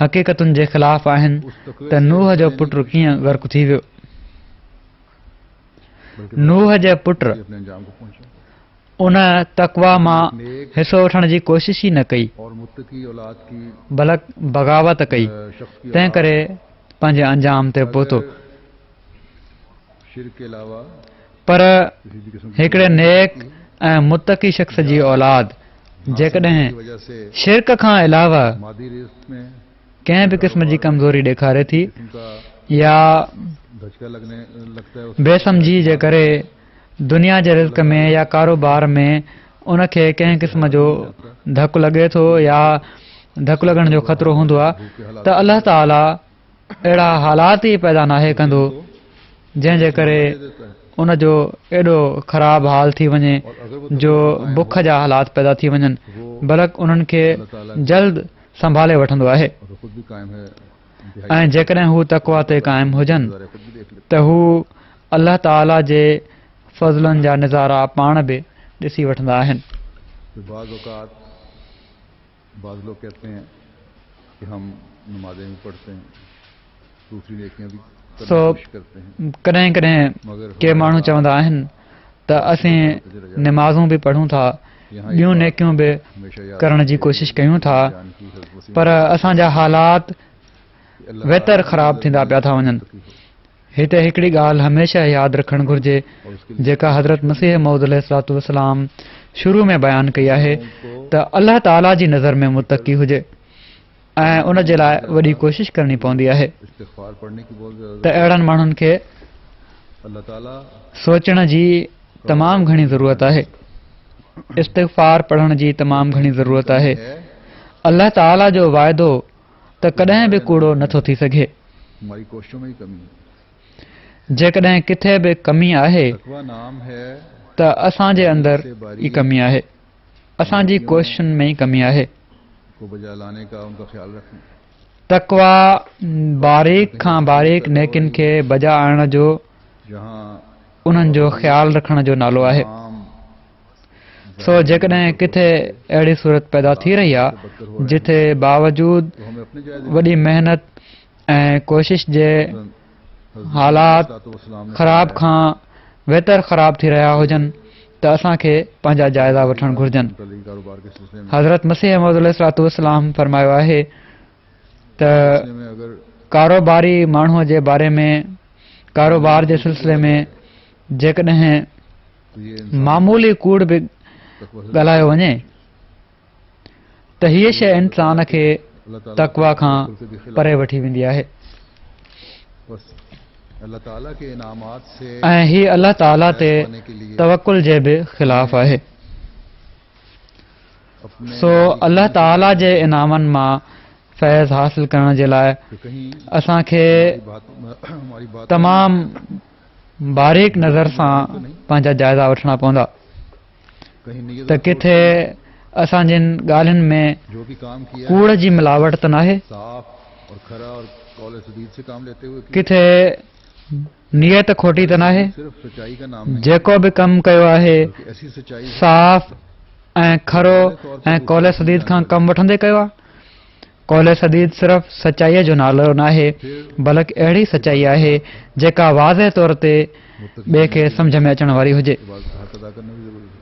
[SPEAKER 4] हक़ीक़तुनि जे ख़िलाफ़ आहिनि त नूह जो पुटु कीअं गर्क थी वियो। नूह जे पुटु
[SPEAKER 3] अपने अंजाम को पहुंचा
[SPEAKER 4] उन तक़वा मां हिसो वठण जी कोशिश ई न कई
[SPEAKER 3] और मुत्तकी औलाद की
[SPEAKER 4] बल्कि बग़ावत कई,
[SPEAKER 3] शख्स की
[SPEAKER 4] तंहिं करे पंहिंजे अंजाम ते पहुतो।
[SPEAKER 3] शिरक के अलावा
[SPEAKER 4] पर
[SPEAKER 3] किसी भी किस्म की
[SPEAKER 4] हिकिड़े नेक ऐं मुतक़ी शख़्स जी औलाद जेकॾहिं
[SPEAKER 3] वजह से
[SPEAKER 4] शिरक खां अलावा
[SPEAKER 3] मादी रिज़्क़ में
[SPEAKER 4] कंहिं बि क़िस्म जी कमज़ोरी ॾेखारे थी
[SPEAKER 3] उनका
[SPEAKER 4] या
[SPEAKER 3] धचका लगता है उस
[SPEAKER 4] बेसमझी जे करे दुनिया जे रिज़्क़ में या कारोबार में उनखे कंहिं क़िस्म जो धकु लॻे थो या धकु लॻण जो ख़तरो हूंदो आहे त अल्लाह ताला अहिड़ा हालात ई पैदा नाहे कंदो जंहिंजे करे उनजो एॾो ख़राबु हाल थी वञे जो बुख जा हालात पैदा थी वञनि, बल्कि उन्हनि खे जल्द संभाले वठंदो आहे।
[SPEAKER 3] और खुद भी कायम है इंतहाई
[SPEAKER 4] ऐं जेकॾहिं हू तक़वा ते क़ाइमु हुजनि
[SPEAKER 3] गुज़ारे, खुद भी देख लेते
[SPEAKER 4] त हू अल्लाह ताला जे फज़लनि जा नज़ारा पाण बि ॾिसी वठंदा आहिनि।
[SPEAKER 3] तो बाज़ औक़ात बाज़ लोग कहते हैं कि हम नमाज़ें भी पढ़ते हैं, दूसरी नेकियां भी करने की
[SPEAKER 4] सो
[SPEAKER 3] कोशिश करते हैं,
[SPEAKER 4] कॾहिं कॾहिं
[SPEAKER 3] मगर
[SPEAKER 4] के माण्हू चवंदा आहिनि त असीं निमाज़ूं बि पढ़ूं था,
[SPEAKER 3] यहाँ
[SPEAKER 4] ॿियूं नेकियूं बि
[SPEAKER 3] हमेशा याद
[SPEAKER 4] करण जी कोशिश कयूं था,
[SPEAKER 3] बयान की हज़रत वसीम
[SPEAKER 4] पर असांजा हालात
[SPEAKER 3] अल्लाह
[SPEAKER 4] बहितर ख़राब थींदा पिया था वञनि। हिते हिकिड़ी ॻाल्हि हमेशह यादि रखणु घुरिजे
[SPEAKER 3] और उसके
[SPEAKER 4] जेका हज़रत मसीह मौद अलैहिस्सलाम शुरू में बयानु कई आहे त अल्लाह ताला जी नज़र में मुतक़ी हुजे ऐं उन जे लाइ वॾी कोशिश करणी पवंदी आहे।
[SPEAKER 3] इस्तिग़फ़ार पढ़ने की बहुत ज़रूरत
[SPEAKER 4] त अहिड़नि माण्हुनि खे
[SPEAKER 3] अल्लाह ताला
[SPEAKER 4] सोचण जी तमामु घणी ज़रूरत आहे। इस्तिग़फ़ार पढ़ण जी तमामु घणी ज़रूरत आहे। अल्लाह ताला जो वाइदो त कॾहिं बि कूड़ो नथो थी सघे।
[SPEAKER 3] हमारी कोशिशों में ही कमी है।
[SPEAKER 4] जेकॾहिं किथे बि कमी आहे
[SPEAKER 3] तकवा नाम है
[SPEAKER 4] त असांजे अंदरि ई कमी आहे, असांजी कोशिशुनि में ई कमी आहे।
[SPEAKER 3] को बजा लाने का उनका ख्याल रखना।
[SPEAKER 4] तकवा बारीक खां बारीक नेकिन खे बजा आणण जो,
[SPEAKER 3] जहां
[SPEAKER 4] उन्हनि जो ख़्यालु रखण जो नालो आहे। सो जेकॾहिं किथे अहिड़ी सूरत पैदा थी रही आहे जिथे बावजूद
[SPEAKER 3] तो हमें अपने जायज़े
[SPEAKER 4] वॾी मेहनत ऐं कोशिश जे हालात ख़राब खां बहितर ख़राब थी रहिया हुजनि त असांखे पंहिंजा जाइज़ा वठणु घुरिजनि।
[SPEAKER 3] कारोबार के सिलसिले में
[SPEAKER 4] हज़रत मसीह मौद अलैहिस्सलाम फरमायो आहे त
[SPEAKER 3] में अगर
[SPEAKER 4] कारोबारी माण्हूअ जे बारे में, कारोबार जे सिलसिले में जेकॾहिं
[SPEAKER 3] तो ये
[SPEAKER 4] मामूली कूड़ बि ॻाल्हायो वञे त हीअ शइ इंसान खे तकवा खां परे वठी वेंदी आहे
[SPEAKER 3] बस अल्लाह ताला के इनामात से
[SPEAKER 4] ऐं हीअ अल्लाह ताला ते तवकुल जे बि ख़िलाफ़ आहे।
[SPEAKER 3] अपने
[SPEAKER 4] सो अल्लाह ताला जे इनामनि मां फैज़ हासिल करण जे लाइ
[SPEAKER 3] कहीं
[SPEAKER 4] असांखे
[SPEAKER 3] हमारी बात
[SPEAKER 4] तमामु बारीक नज़र सां पंहिंजा जाइज़ा वठणा पवंदा
[SPEAKER 3] कहीं नीयत
[SPEAKER 4] त किथे असांजिन ॻाल्हियुनि में
[SPEAKER 3] जो भी काम किया
[SPEAKER 4] कूड़ जी मिलावट त नाहे,
[SPEAKER 3] साफ और खरा और कौल सदीद से काम लेते हुए किया।
[SPEAKER 4] किथे नियत खोटी त नाहे,
[SPEAKER 3] सिर्फ सच्चाई का नाम नहीं
[SPEAKER 4] जेको बि कमु कयो आहे
[SPEAKER 3] बल्कि ऐसी सच्चाई है
[SPEAKER 4] साफ़ ऐं खरो ऐं कौल सदीद खां कमु वठंदे कयो आहे। कौल सदीद सिर्फ़ सचाईअ जो नालो नाहे, बल्कि अहिड़ी सचाई आहे जेका वाज़े तौर ते ॿिए खे सम्झ में अचण वारी हुजे।
[SPEAKER 3] हक़ अदा करना भी जरूरी है।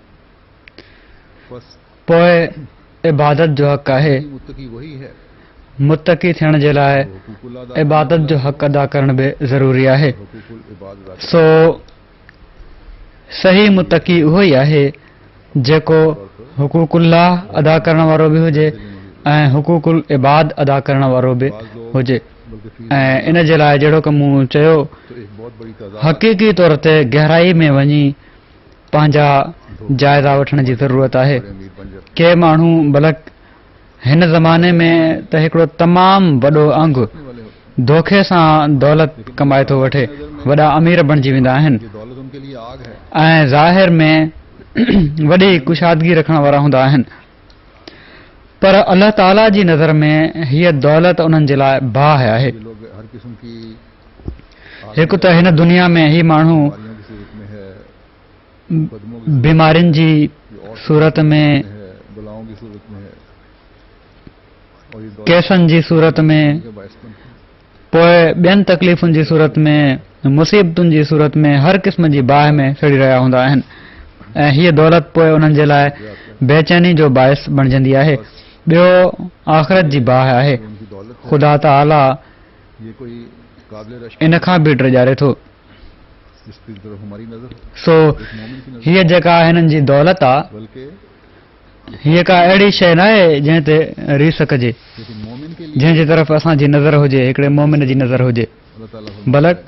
[SPEAKER 3] बस
[SPEAKER 4] पोइ इबादत जो हक़ आहे।
[SPEAKER 3] मुत्तकी वही है
[SPEAKER 4] मुत्तकी थियण जे लाइ
[SPEAKER 3] हुकूकुल अदा
[SPEAKER 4] इबादत जो हक़ अदा करण बि ज़रूरी आहे।
[SPEAKER 3] हुकूकुल इबादत अदा
[SPEAKER 4] सो सही मुत्तकी उहो ई आहे जेको हुकूकुल्लाह अदा करण वारो बि हुजे ऐं हुकूकुल इबाद अदा करण वारो बि हुजे।
[SPEAKER 3] बल्कि फी
[SPEAKER 4] ऐं इन जे लाइ जहिड़ो कि मूं चयो,
[SPEAKER 3] तो एक बहुत बड़ी तादाद
[SPEAKER 4] हक़ीक़ी तौर ते गहराई में वञी पंहिंजा जाइज़ा वठण जी ज़रूरत आहे।
[SPEAKER 3] अमीर बन जाते
[SPEAKER 4] के माण्हू बल्कि हिन ज़माने में त हिकिड़ो तमामु वॾो अंग
[SPEAKER 3] वाले होते
[SPEAKER 4] धोखे सां दौलत कमाए थो वठे, वॾा अमीर बणिजी वेंदा आहिनि
[SPEAKER 3] हैं। ये दौलत उनके लिए आग है।
[SPEAKER 4] ऐं ज़ाहिर में वॾी कुशादगी रखण वारा हूंदा आहिनि, पर अल्लाह ताला जी नज़र में हीअ दौलत उन्हनि जे लाइ बाह आहे।
[SPEAKER 3] ये लोग हर किस्म की
[SPEAKER 4] हिकु त हिन दुनिया में ही माण्हू
[SPEAKER 3] बीमारियों की सूरत में है, कदमों की
[SPEAKER 4] बीमारियुनि जी सूरत में,
[SPEAKER 3] है, बलाओं की सूरत में है और ये दौलत
[SPEAKER 4] केसनि जी सूरत में,
[SPEAKER 3] के बायस बनती है।
[SPEAKER 4] पोइ ॿियनि तकलीफ़ुनि जी सूरत में, मुसीबतुनि जी सूरत में, हर क़िस्म जी बाहि में सड़ी रहिया हूंदा आहिनि ऐं हीअ दौलत पोइ उन्हनि जे लाइ बेचैनी जो बाहिस बणिजंदी आहे। ॿियो आख़िरत जी बाहि आहे।
[SPEAKER 3] उनकी दौलत है।
[SPEAKER 4] ख़ुदा ताला
[SPEAKER 3] ये कोई काबिल रश्क
[SPEAKER 4] इन खां बि ड्रिजारे थो।
[SPEAKER 3] जिसकी तरफ हमारी नजर
[SPEAKER 4] सो
[SPEAKER 3] एक मोमिन की नजर
[SPEAKER 4] हीअ जेका हिननि जी दौलत आहे,
[SPEAKER 3] बल्कि
[SPEAKER 4] हीअ का अहिड़ी शइ न आहे जंहिं ते रीस कजे,
[SPEAKER 3] लेकिन मोमिन के लिए
[SPEAKER 4] जंहिंजी तरफ़ असांजी नज़र हुजे, हिकिड़े मोमिन जी नज़र हुजे,
[SPEAKER 3] अल्लाह ताला
[SPEAKER 4] बल्कि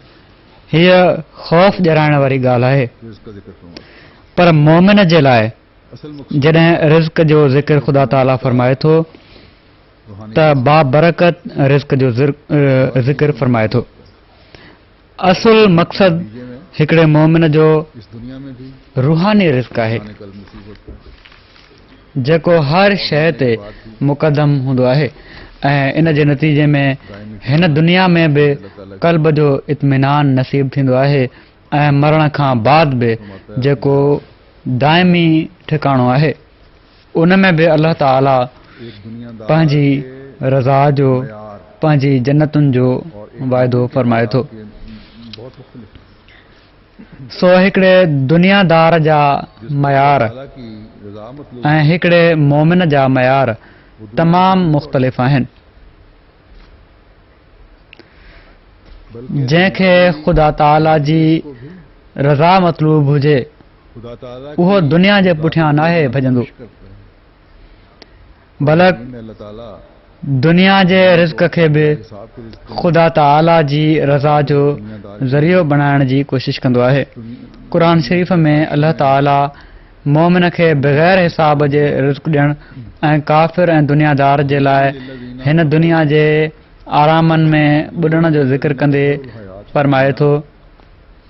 [SPEAKER 4] हीअ ख़ौफ़ ॼाणाइण वारी ॻाल्हि आहे।
[SPEAKER 3] रिज़्क़ का जिक्र फरमाता है।
[SPEAKER 4] पर मोमिन जे लाइ
[SPEAKER 3] असल मकसद
[SPEAKER 4] जॾहिं रिज़्क जो ज़िक्र ख़ुदा ताला फरमाए थो
[SPEAKER 3] रूहानी
[SPEAKER 4] त बाबरकत रिज़्क जो ज़िक्र फरमाए थो। असुल मक़सद
[SPEAKER 3] नतीजे में
[SPEAKER 4] हिकिड़े मोमिन जो
[SPEAKER 3] इस दुनिया में भी
[SPEAKER 4] रूहानी रिज़्क आहे,
[SPEAKER 3] आने कल नसीब होता है।
[SPEAKER 4] जेको हर शइ ते मुक़दम हूंदो आहे ऐं इन जे नतीजे में हिन दुनिया में बि क़ल्ब जो इत्मीनान नसीब थींदो आहे ऐं मरण खां बाद बि जेको दाइमी ठिकाणो आहे उन में बि अल्लाह ताला
[SPEAKER 3] एक दुनियादार
[SPEAKER 4] पंहिंजी रज़ा जो,
[SPEAKER 3] यार
[SPEAKER 4] पंहिंजी जन्नतुनि जो वाइदो फरमाए थो।
[SPEAKER 3] के बहुत मुख्तलिफ
[SPEAKER 4] सो हिकिड़े दुनियादार जा मयार
[SPEAKER 3] ताला की रज़ा मतलब
[SPEAKER 4] ऐं हिकिड़े मोमिन जा मयार तमामु मुख़्तलिफ़ आहिनि।
[SPEAKER 3] बल्कि
[SPEAKER 4] जंहिंखे ख़ुदा ताला जी
[SPEAKER 3] को भी
[SPEAKER 4] रज़ा मतलूब हुजे
[SPEAKER 3] खुदा ताला
[SPEAKER 4] उहो दुनिया जे पुठियां नाहे भॼंदो,
[SPEAKER 3] करते हैं।
[SPEAKER 4] बल्कि
[SPEAKER 3] में अल्लाह ताला
[SPEAKER 4] दुनिया जे रिज़्क खे बि
[SPEAKER 3] हिसाब के रिज़्क
[SPEAKER 4] ख़ुदा ताला जी रज़ा जो ज़रियो बणाइण जी कोशिशि कंदो आहे। क़ुरान शरीफ़ में अल्लाह ताला मोमिन खे बग़ैर हिसाब जे रिज़्क़ ॾियणु ऐं काफ़िर ऐं दुनियादार जे लाइ हिन दुनिया जे आरामनि में ॿुॾण जो ज़िक्र कंदे फरमाए थो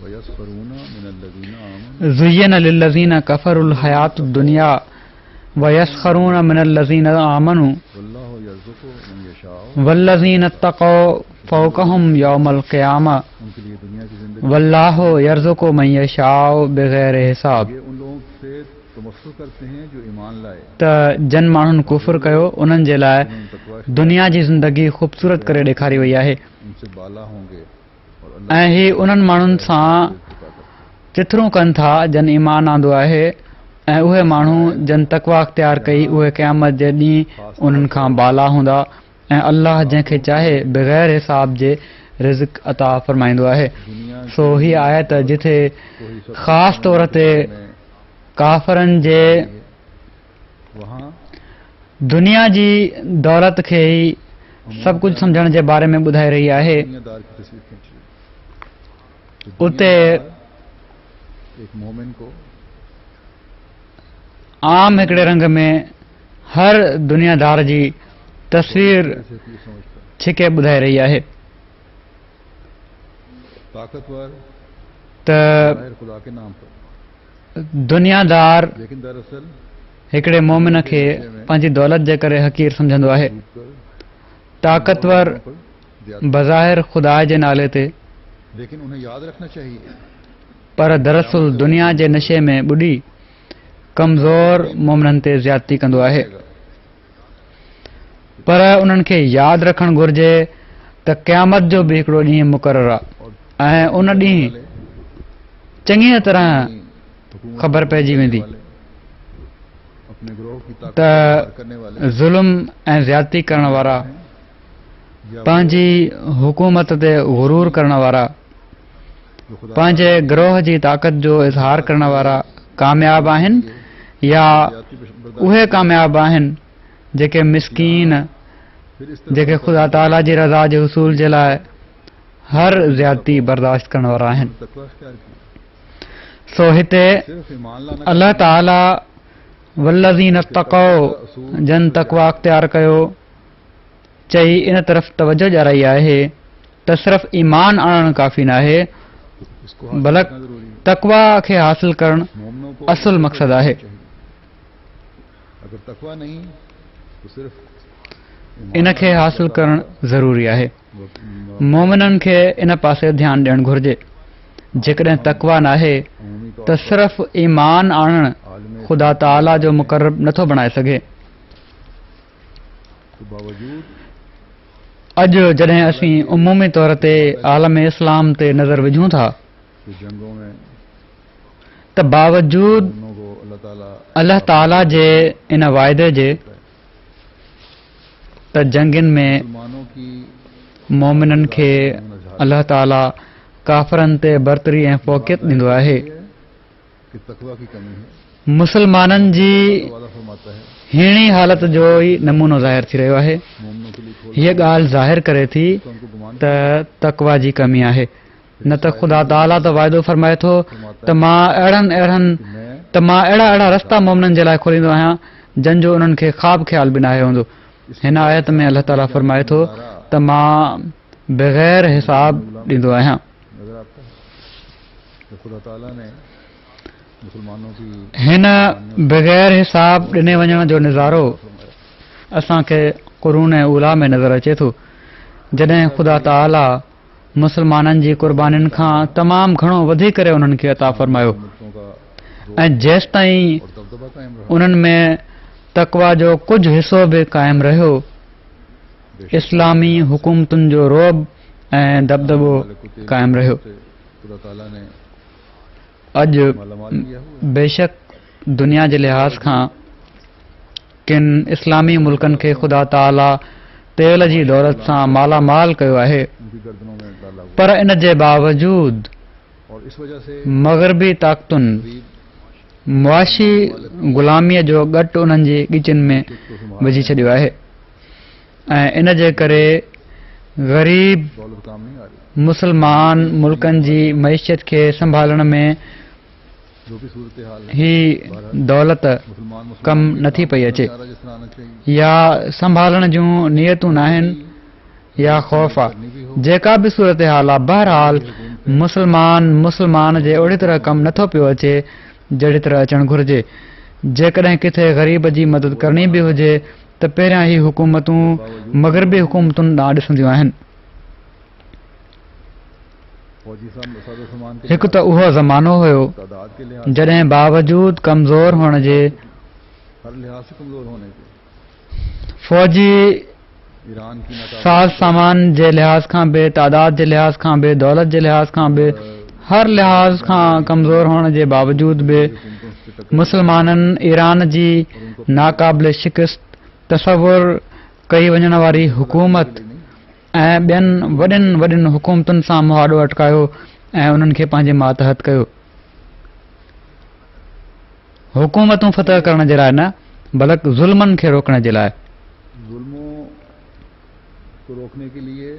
[SPEAKER 3] वयस्खरून मिनल्लज़ीना आमनू
[SPEAKER 4] ज़ुय्यिन लिल्लज़ीना कफ़रुल हयातुद दुनिया वयस्खरून मिनल्लज़ीना आमनू
[SPEAKER 3] वल्लाहु यर्ज़ुक़ु मन यशाअ
[SPEAKER 4] वल्लज़ीना तक़ौ फ़ौक़हुम यौमल क़ियामा
[SPEAKER 3] उनके लिए दुनिया की जिंदगी
[SPEAKER 4] वल्लाहु यर्ज़ुक़ु मन यशाअ बिग़ैर हिसाब।
[SPEAKER 3] ये उन लोगों से तमस्सुक करते हैं जो ईमान लाए
[SPEAKER 4] त जन माण्हुनि कुफ़ुर कयो उन्हनि जे लाइ
[SPEAKER 3] उन्होंने तक़वा
[SPEAKER 4] दुनिया जी ज़िंदगी ख़ूबसूरत करे ॾेखारी वई आहे
[SPEAKER 3] उनसे बाला होंगे और अल्लाह
[SPEAKER 4] ऐं ही उन्हनि माण्हुनि सां चिथरूं कनि था जन ईमान आंदो आहे ऐं उहे माण्हू जन तक़वा अख़्तियार कई उहे क़यामत जे ॾींहुं उन्हनि खां बाला हूंदा ऐं अल्लाह जंहिंखे चाहे बग़ैर हिसाब जे रिज़्क़ अता फ़रमाईंदो आहे।
[SPEAKER 3] दुनिया
[SPEAKER 4] सो ही आयत जिथे
[SPEAKER 3] कोई सब
[SPEAKER 4] ख़ासि तौर ते काफ़रनि जे
[SPEAKER 3] वहाँ
[SPEAKER 4] दुनिया जी दौलत खे ई सभु कुझु सम्झण जे बारे में ॿुधाए रही आहे।
[SPEAKER 3] दुनियादार की तस्वीर खींची तो
[SPEAKER 4] उते
[SPEAKER 3] दुनियादार एक मोमिन को
[SPEAKER 4] आम हिकिड़े रंग में हर दुनियादार जी तस्वीर
[SPEAKER 3] कैसे ये समझता है
[SPEAKER 4] छिके ॿुधाए रही आहे
[SPEAKER 3] ताकतवर
[SPEAKER 4] त
[SPEAKER 3] ज़ाहिर खुदा के नाम पर
[SPEAKER 4] दुनियादार
[SPEAKER 3] लेकिन दरअसल
[SPEAKER 4] हिकिड़े मोमिन खे पंहिंजी दौलत जे करे हक़ीर सम्झंदो आहे।
[SPEAKER 3] कर
[SPEAKER 4] ताक़तवर
[SPEAKER 3] पर ज्यादा
[SPEAKER 4] बज़ाहिर खुदा जे नाले ते
[SPEAKER 3] लेकिन उन्हें याद रखना चाहिए
[SPEAKER 4] पर दरअसल दुनिया जे नशे में ॿुॾी कमज़ोर मोमिननि ते ज़्यादती कंदो आहे। पर उन्हनि खे यादि रखणु घुर्जे त क़यामत जो बि हिकिड़ो ॾींहुं मुक़ररु आहे ऐं उन ॾींहुं चङी तरह
[SPEAKER 3] हुकूमत
[SPEAKER 4] ख़बर पइजी वेंदी
[SPEAKER 3] वाले, अपने ग्रोह की ताकत
[SPEAKER 4] त
[SPEAKER 3] इस्तेमाल करने वाले
[SPEAKER 4] ज़ुल्म ऐं ज़्यादती करण वारा
[SPEAKER 3] या
[SPEAKER 4] पंहिंजी हुकूमत ते गुरूर करण वारा
[SPEAKER 3] जो खुदा
[SPEAKER 4] पंहिंजे ग्रोह जी ताक़त जो इज़हार करण वारा कामयाब आहिनि या
[SPEAKER 3] जाती बर्दाश्त
[SPEAKER 4] उहे कामयाब आहिनि जेके मिसकीन
[SPEAKER 3] फिर इस तरह
[SPEAKER 4] जेके ख़ुदा ताला जी रज़ा जे हुसूल जे लाइ हर ज़्यादती बर्दाश्त करण वारा आहिनि।
[SPEAKER 3] तकवा इख्तियार की
[SPEAKER 4] सो हिते
[SPEAKER 3] सिर्फ ईमान लाना
[SPEAKER 4] अल्लाह ताला वल्लज़ीन तक़ौ जन तक़वा अख़्तियार कयो चई इन तरफ़ तवजो ॾियाराई आहे त सिर्फ़ ईमान आणणु काफ़ी न आहे
[SPEAKER 3] इसको हासिल
[SPEAKER 4] बल्कि
[SPEAKER 3] करना जरूरी है।
[SPEAKER 4] तक़वा खे हासिल करणु
[SPEAKER 3] मोमिनों को
[SPEAKER 4] असुल मक़सद आहे।
[SPEAKER 3] चाहिए। अगर तकवा नहीं तो सिर्फ
[SPEAKER 4] इन खे हासिल करणु ज़रूरी आहे।
[SPEAKER 3] ईमान
[SPEAKER 4] मोमिननि खे इन पासे ध्यानु ॾियणु घुर्जे जेकॾहिं तक़वा नाहे
[SPEAKER 3] अमूमी तौर
[SPEAKER 4] त सिर्फ़ ईमान आणणु
[SPEAKER 3] आलिम
[SPEAKER 4] ख़ुदा ताला जो मुक़ररब नथो बणाए सघे।
[SPEAKER 3] के बावजूद
[SPEAKER 4] अॼु जॾहिं असीं उमूमी तौर ते आलम इस्लाम ते नज़र विझूं था
[SPEAKER 3] कि जंगों में
[SPEAKER 4] त बावजूद
[SPEAKER 3] मोमिनों को अल्लाह ताला
[SPEAKER 4] अल्लाह ताला जे इन वाइदे जे त जंगनि में
[SPEAKER 3] मुसलमानों की
[SPEAKER 4] मोमिननि खे अल्लाह ताला काफ़रनि ते बरतरी ऐं फ़ौक़ियत ॾींदो आहे।
[SPEAKER 3] ये है कि तकवा की कमी है
[SPEAKER 4] मुसलमाननि जी
[SPEAKER 3] तो वादा फरमाता है
[SPEAKER 4] हीणी हालत जो ई नमूनो ज़ाहिर थी रहियो आहे।
[SPEAKER 3] मोमिनों के लिए खोल
[SPEAKER 4] हीअ ॻाल्हि ज़ाहिर करे थी
[SPEAKER 3] तो उनको गुमान
[SPEAKER 4] त तक़वा जी कमी आहे। न त ख़ुदा ताला त वाइदो फरमाए थो त मां अहिड़ा अहिड़ा रस्ता मोमिननि जे लाइ खोलींदो आहियां जंहिंजो उन्हनि खे ख़्वाब ख़्याल बि न आहे हूंदो। हिन आयत में अल्लाह ताला फरमाए थो त मां बग़ैर हिसाब ॾींदो आहियां।
[SPEAKER 3] नजर आता है कि खुदा ताला ने मुसलमानों की
[SPEAKER 4] हिन बग़ैर हिसाब ॾिने वञण जो नज़ारो असांखे क़ुरून उला में नज़र अचे थो जॾहिं ख़ुदा ताला मुसलमाननि जी क़ुर्बानीनि खां तमामु घणो वधी करे उन्हनि खे अता फ़रमायो
[SPEAKER 3] मुल्कों का
[SPEAKER 4] ऐं जेसि ताईं
[SPEAKER 3] और दबदबा कायम रहा
[SPEAKER 4] उन्हनि में तक़वा जो कुझु हिसो बि क़ाइमु रहियो इस्लामी हुकूमतुनि जो रोब ऐं दबदबो क़ाइमु रहियो।
[SPEAKER 3] खुदा ताला ने
[SPEAKER 4] अॼु
[SPEAKER 3] मालामाल किया हुआ
[SPEAKER 4] बेशक दुनिया जे लिहाज़ खां किन इस्लामी मुल्कनि खे ख़ुदा ताला तेल जी दौलत सां मालामाल कयो आहे
[SPEAKER 3] उनकी गर्दनों में डाला हुआ
[SPEAKER 4] पर इन जे बावजूद
[SPEAKER 3] और इस वजह से
[SPEAKER 4] मग़रबी ताक़तुनि
[SPEAKER 3] गरीब
[SPEAKER 4] मुआशी ग़ुलामीअ जो ॻटु उन्हनि जी ॻिचिन में विझी छॾियो आहे ऐं इन जे करे ग़रीब
[SPEAKER 3] दौलत काम नहीं आ रही
[SPEAKER 4] मुसलमान मुल्कनि जी मईशत खे संभालण में
[SPEAKER 3] जो भी सूरत हाल है
[SPEAKER 4] ही दौलत
[SPEAKER 3] मुसलमान
[SPEAKER 4] कम नथी पई अचे
[SPEAKER 3] चारा जिस तरह आना चाहिए
[SPEAKER 4] या संभालण जूं नियतूं न आहिनि या ख़ौफ़ आहे जेका बि सूरत हाल आहे बहरहाल मुस्लमान जे ओड़ी तरह कमु नथो पियो अचे जहिड़ी तरह अचणु घुरिजे जेकॾहिं किथे ग़रीब जी मदद करणी बि हुजे त पहिरियां ई हुकूमतूं मग़रबी हुकूमतुनि ॾांहुं ॾिसंदियूं आहिनि
[SPEAKER 3] फौजी सादो सामान के
[SPEAKER 4] हिकु त उहो ज़मानो हुयो
[SPEAKER 3] तादाद के लिहाज
[SPEAKER 4] जॾहिं बावजूद कमज़ोर हुअण जे
[SPEAKER 3] हर लिहाज से कमजोर होने के
[SPEAKER 4] फ़ौजी
[SPEAKER 3] ईरान की नाकाबी
[SPEAKER 4] साज़ सामान जे लिहाज़ खां बि तादाद जे लिहाज़ खां बि दौलत जे लिहाज़ खां बि हर लिहाज़ खां कमज़ोर हुअण जे बावजूद बि
[SPEAKER 3] हुकूमतों से टक्कर
[SPEAKER 4] मुसलमाननि ईरान जी नाक़ाबिल शिकस्त तसवुर कई वञण वारी हुकूमत ऐं ॿियनि वॾियुनि हुकूमतुनि सां मुहाॾो अटकायो ऐं उन्हनि खे पंहिंजे मातहत कयो हुकूमतूं फतह करण जे लाइ न बल्कि ज़ुल्मनि खे रोकण जे लाइ
[SPEAKER 3] जुल्मों को रोकने के लिए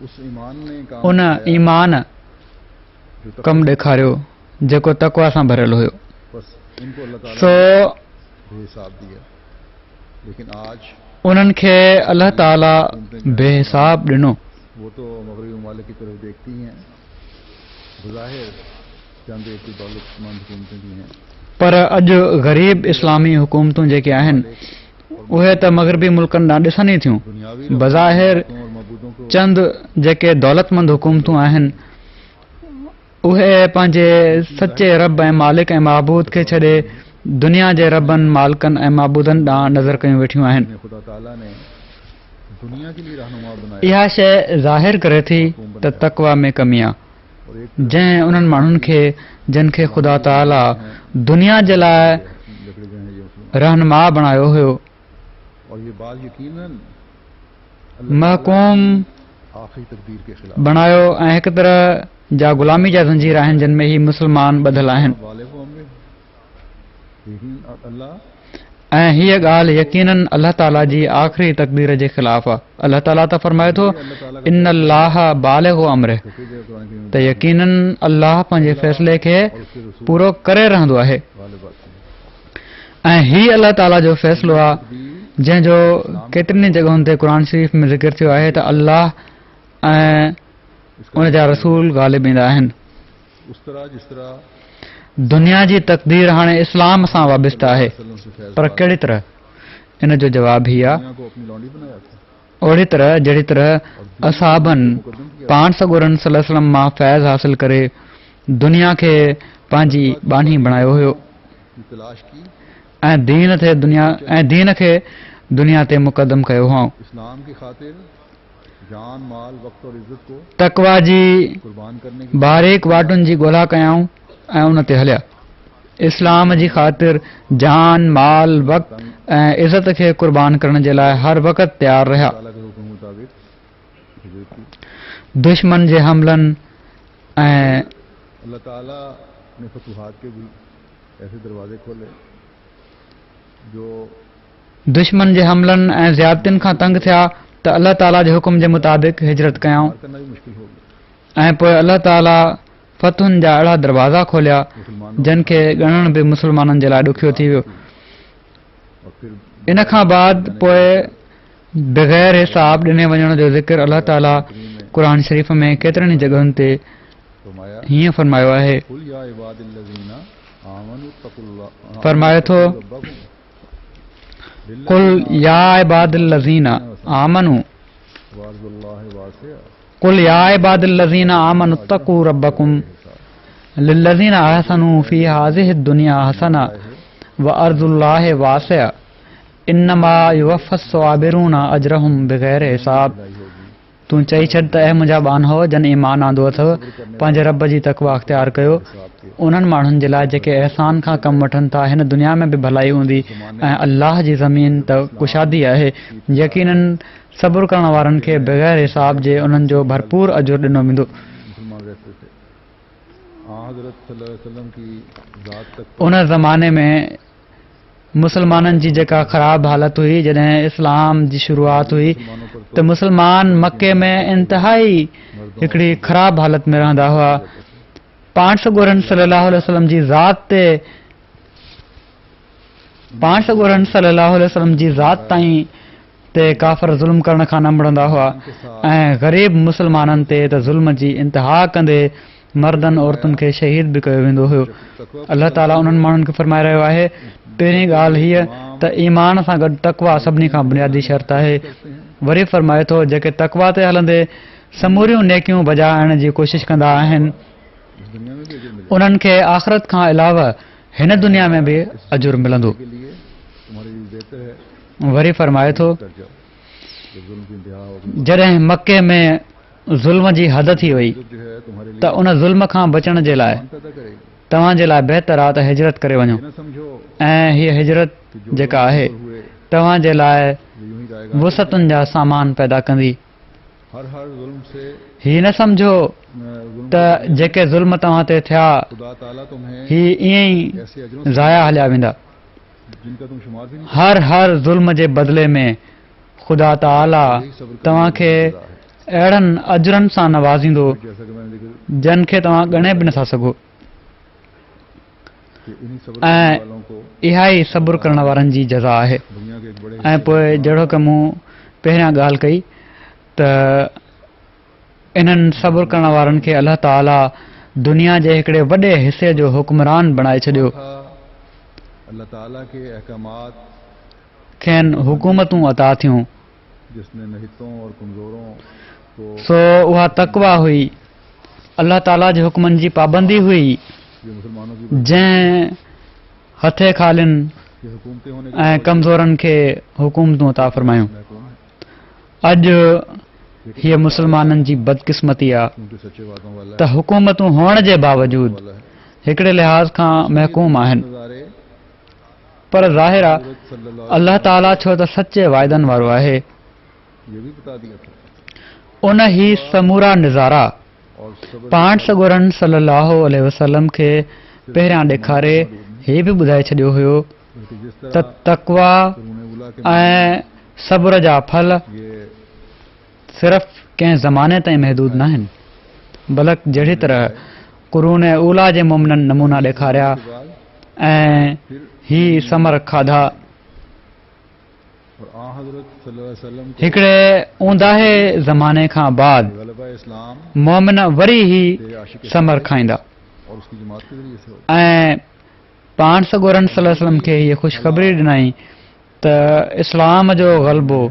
[SPEAKER 3] उस ईमान ने काम
[SPEAKER 4] उन
[SPEAKER 3] किया
[SPEAKER 4] ईमान
[SPEAKER 3] जो तक
[SPEAKER 4] कमु ॾेखारियो जेको तक़वा सां भरियल हुयो
[SPEAKER 3] बस इनको अल्लाह ताला
[SPEAKER 4] सो
[SPEAKER 3] ने हिसाब दिया लेकिन आज
[SPEAKER 4] उन्हनि खे अल्लाह ताला बेहिसाब ॾिनो
[SPEAKER 3] वो तो मगरबी ममालिक की तरफ देखती हैं बज़ाहिर चंद एक दौलतमंद हुकूमतें भी हैं
[SPEAKER 4] पर अॼु ग़रीब इस्लामी हुकूमतूं जेके आहिनि उहे त मग़रबी मुल्कनि ॾांहुं ॾिसनि ई थियूं
[SPEAKER 3] दुनियावी
[SPEAKER 4] बज़ाहिर
[SPEAKER 3] और मबूदों को
[SPEAKER 4] चंद जेके दौलतमंद हुकूमतूं आहिनि उहे पंहिंजे सचे रब ऐं मालिक ऐं महबूद खे छॾे दुनिया जे रबनि मालिकनि ऐं महबूदनि ॾांहुं नज़र कयूं वेठियूं आहिनि
[SPEAKER 3] खुदा ताला ने दुनिया के लिए रहनुमा बनाया
[SPEAKER 4] इहा शइ ज़ाहिर करे थी त तक़वा में कमी आहे
[SPEAKER 3] और एक
[SPEAKER 4] जंहिं उन्हनि माण्हुनि खे जिन खे ख़ुदा ताला दुनिया जे लाइ
[SPEAKER 3] लकड़े गए हैं ये मुसलमान
[SPEAKER 4] रहनुमा बणायो हुयो
[SPEAKER 3] और ये बात यकीनन
[SPEAKER 4] महकूम
[SPEAKER 3] आखिरी तकदीर के खिलाफ
[SPEAKER 4] बणायो ऐं हिकु तरह जा ग़ुलामी जा ज़ंजीर आहिनि जिन में ही मुस्लमान ॿधल आहिनि
[SPEAKER 3] वाले को हमने यकीन अल्लाह
[SPEAKER 4] ऐं हीअ ॻाल्हि यकीनन अल्लाह ताला जी आख़िरी तक़दीर जे ख़िलाफ़ आहे अल्लाह ताला त फरमाए थो इन अल्लाह बालिग़ु अम्रे
[SPEAKER 3] तो फिर कुरान की
[SPEAKER 4] त यकीनन अल्लाह पंहिंजे फ़ैसिले खे पूरो करे रहंदो आहे
[SPEAKER 3] वाले बात
[SPEAKER 4] ऐं हीउ अल्लाह ताला जो फ़ैसिलो आहे जंहिंजो केतिरनि जॻहुनि ते क़ुर शरीफ़ में ज़िक्र थियो आहे त अल्लाह ऐं उन जा रसूल ग़ालिब ईंदा आहिनि
[SPEAKER 3] उस तरह जिस तरह
[SPEAKER 4] दुनिया जी तक़दीर हाणे इस्लाम सां वाबिस्ता आहे
[SPEAKER 3] वसल्लम से फैज़
[SPEAKER 4] पर कहिड़ी तरह इन जो जवाबु ही आहे
[SPEAKER 3] दुनिया को अपनी लौंडी बनाया था
[SPEAKER 4] ओड़ी तरह जहिड़ी तरह असहाबनि पाण सॻोरनि सल्लल्लाहु अलैहि वसल्लम मां फैज़ हासिल करे दुनिया खे पंहिंजी बानी बणायो हुयो
[SPEAKER 3] की तलाश की
[SPEAKER 4] ऐं दीन खे दुनिया ते मुक़दम कयो हुओ
[SPEAKER 3] इस्लाम की खातिर जान माल वक्त और इज्जत को
[SPEAKER 4] तक़वा जी
[SPEAKER 3] कुर्बान करने की
[SPEAKER 4] बारीक वाटुनि जी ॻोल्हा कयऊं ऐं उन ते हलिया इस्लाम जी ख़ातिर जान माल वक़्त ऐं इज़त खे क़ुर्बान करण जे लाइ हर वक़्तु तयारु रहिया
[SPEAKER 3] ताला के हुक्म मुताबिक हिजरत की
[SPEAKER 4] दुश्मन जे हमलनि ऐं
[SPEAKER 3] अल्लाह ताला ने फतूहात के भी ऐसे दरवाजे खोले जो
[SPEAKER 4] दुश्मन जे हमलनि ऐं ज़्यादतियुनि खां तंग थिया त अल्लाह ताला जे हुकुम जे मुताबिक़ हिजरत कयऊं
[SPEAKER 3] पार करना भी मुश्किल हो गया
[SPEAKER 4] ऐं पोइ अल्लाह ताला फतहुनि जा अहिड़ा दरवाज़ा खोलिया
[SPEAKER 3] मुसलमानों
[SPEAKER 4] जिन खे ॻणण बि मुस्लमाननि जे लाइ ॾुखियो थी वियो
[SPEAKER 3] और फिर
[SPEAKER 4] इन खां बाद पोइ बग़ैर हिसाब ॾिने वञण जो ज़िक्र अल्लाह ताला क़ुर शरीफ़ में केतिरनि जॻहुनि ते
[SPEAKER 3] फरमाया
[SPEAKER 4] हीअं फरमायो आहे
[SPEAKER 3] कुल या इबादिल्लज़ीना आमनु तक़ुल्लाह
[SPEAKER 4] फरमाए थो
[SPEAKER 3] रब्बकुम
[SPEAKER 4] कुल या इबादिल्लज़ीना आमनू
[SPEAKER 3] वारजुल्लाहि वासिया
[SPEAKER 4] कुल या इबादिल्लज़ीना आमनु तक़ू रब्बकुम लिल्लज़ीना अहसनू फी हाज़िहि दुनिया हसना व अर्जुल्लाहि वासिया इन्नमा युवफ़्फ़स स्वाबिरूना अजरहुम बिग़ैर हिसाब तूं चई छॾ त ऐं मुंहिंजा बानो जन ईमान आंदो अथव पंहिंजे रब जी तक़वा अख़्तियार कयो उन्हनि माण्हुनि जे लाइ जेके अहसान खां कमु वठनि था हिन दुनिया में बि भलाई हूंदी ऐं अल्लाह जी ज़मीन त कुशादी आहे यकीनन सब्र करण वारनि खे बग़ैर हिसाब जे उन्हनि जो भरपूर अजुर ॾिनो वेंदो
[SPEAKER 3] मुसलमान रहते थे हज़रत सल्लल्लाहु अलैहि वसल्लम की ज़ात तक
[SPEAKER 4] उन ज़माने में मुसलमाननि जी जेका ख़राब हालत हुई जॾहिं इस्लाम जी शुरूआत हुई त मुसलमान मके में इंतिहाई हिकिड़ी ख़राब हालत में रहंदा हुआ पाण सॻोरनि सल्लल्लाहु अलैहि वसल्लम जी ज़ात ताईं ते काफ़िर ज़ुल्म करण खां न मुड़ंदा हुआ ऐं ग़रीब मुस्लमाननि ते त ज़ुल्म जी इंतिहा कंदे मर्दनि औरतुनि खे शहीद बि कयो वेंदो हुयो। अल्लाह ताला उन्हनि माण्हुनि खे फरमाए रहियो आहे, पहिरीं ॻाल्हि हीअ त ईमान सां गॾु तक़वा सभिनी खां बुनियादी शर्त आहे। वरी फरमाए थो, जेके तक़वा ते हलंदे समूरियूं नेकियूं बजाइण जी कोशिश कंदा आहिनि उन्हनि खे आख़िरत खां अलावा हिन दुनिया में बि अजुर मिलंदो। वरी फरमाए थो, जॾहिं मके में ज़ुल्म जी हद थी वई त उन ज़ुल्म खां बचण जे लाइ तव्हां जे लाइ बहितर आहे त हिजरत करे वञो ऐं हीअ हिजरत जेका आहे तव्हां जे लाइ वुसतुनि जा सामान पैदा कंदी। हीअ न सम्झो त जेके ज़ुल्म तव्हां ते थिया ही ईअं ई ज़ाया हलिया वेंदा। हर ज़ुल्म जे बदिले में ख़ुदा ताला तव्हां खे अहिड़नि अजरनि सां नवाज़ींदो जिन खे तव्हां ॻणे बि नथा सघो ऐं इहा ई सब्र करण वारनि जी जज़ा आहे। ऐं पोइ जहिड़ो की मूं पहिरियां ॻाल्हि कई त इन्हनि सब्र करण वारनि खे अल्लाह ताला दुनिया जे हिकिड़े वॾे हिसे जो हुक्मरान बणाए छॾियो। खेनि हुकूमतूं अता थियूं सो उहा तक़वा हुई, अल्लाह ताला जे हुक्मनि जी पाबंदी हुई जंहिं हथे खालिन ऐं कमज़ोरनि खे हुकूमतूं अता फ़रमायूं। अॼु हीअ मुस्लमाननि जी बदकिस्मती आहे त हुकूमतूं हुअण जे बावजूद हिकिड़े लिहाज़ खां महकूम आहिनि, पर ज़ाहिर आहे अल्लाह ताला छो त सचे वाइदनि वारो आहे। उन ही समूरा नज़ारा पाण सॻोरनि सल्लल्लाहु अलैहि वसल्लम खे पहिरियां ॾेखारे हे बि ॿुधाए छॾियो हुयो त तक़वा ऐं सब्र जा फल सिर्फ़ कंहिं ज़माने ताईं महदूद न आहिनि, बल्कि जहिड़ी तरह क़ुरून ऊला जे मोमिननि नमूना ॾेखारिया ऐं ही समर खाधा हिकिड़े ऊंदाहे ज़माने खां बाद मोमिन वरी ही समर खाईंदा ऐं पाण सॻोरनि सल्लल्लाहु अलैहि वसल्लम खे हीअ ख़ुशख़बरी ॾिनई त इस्लाम जो ग़लबो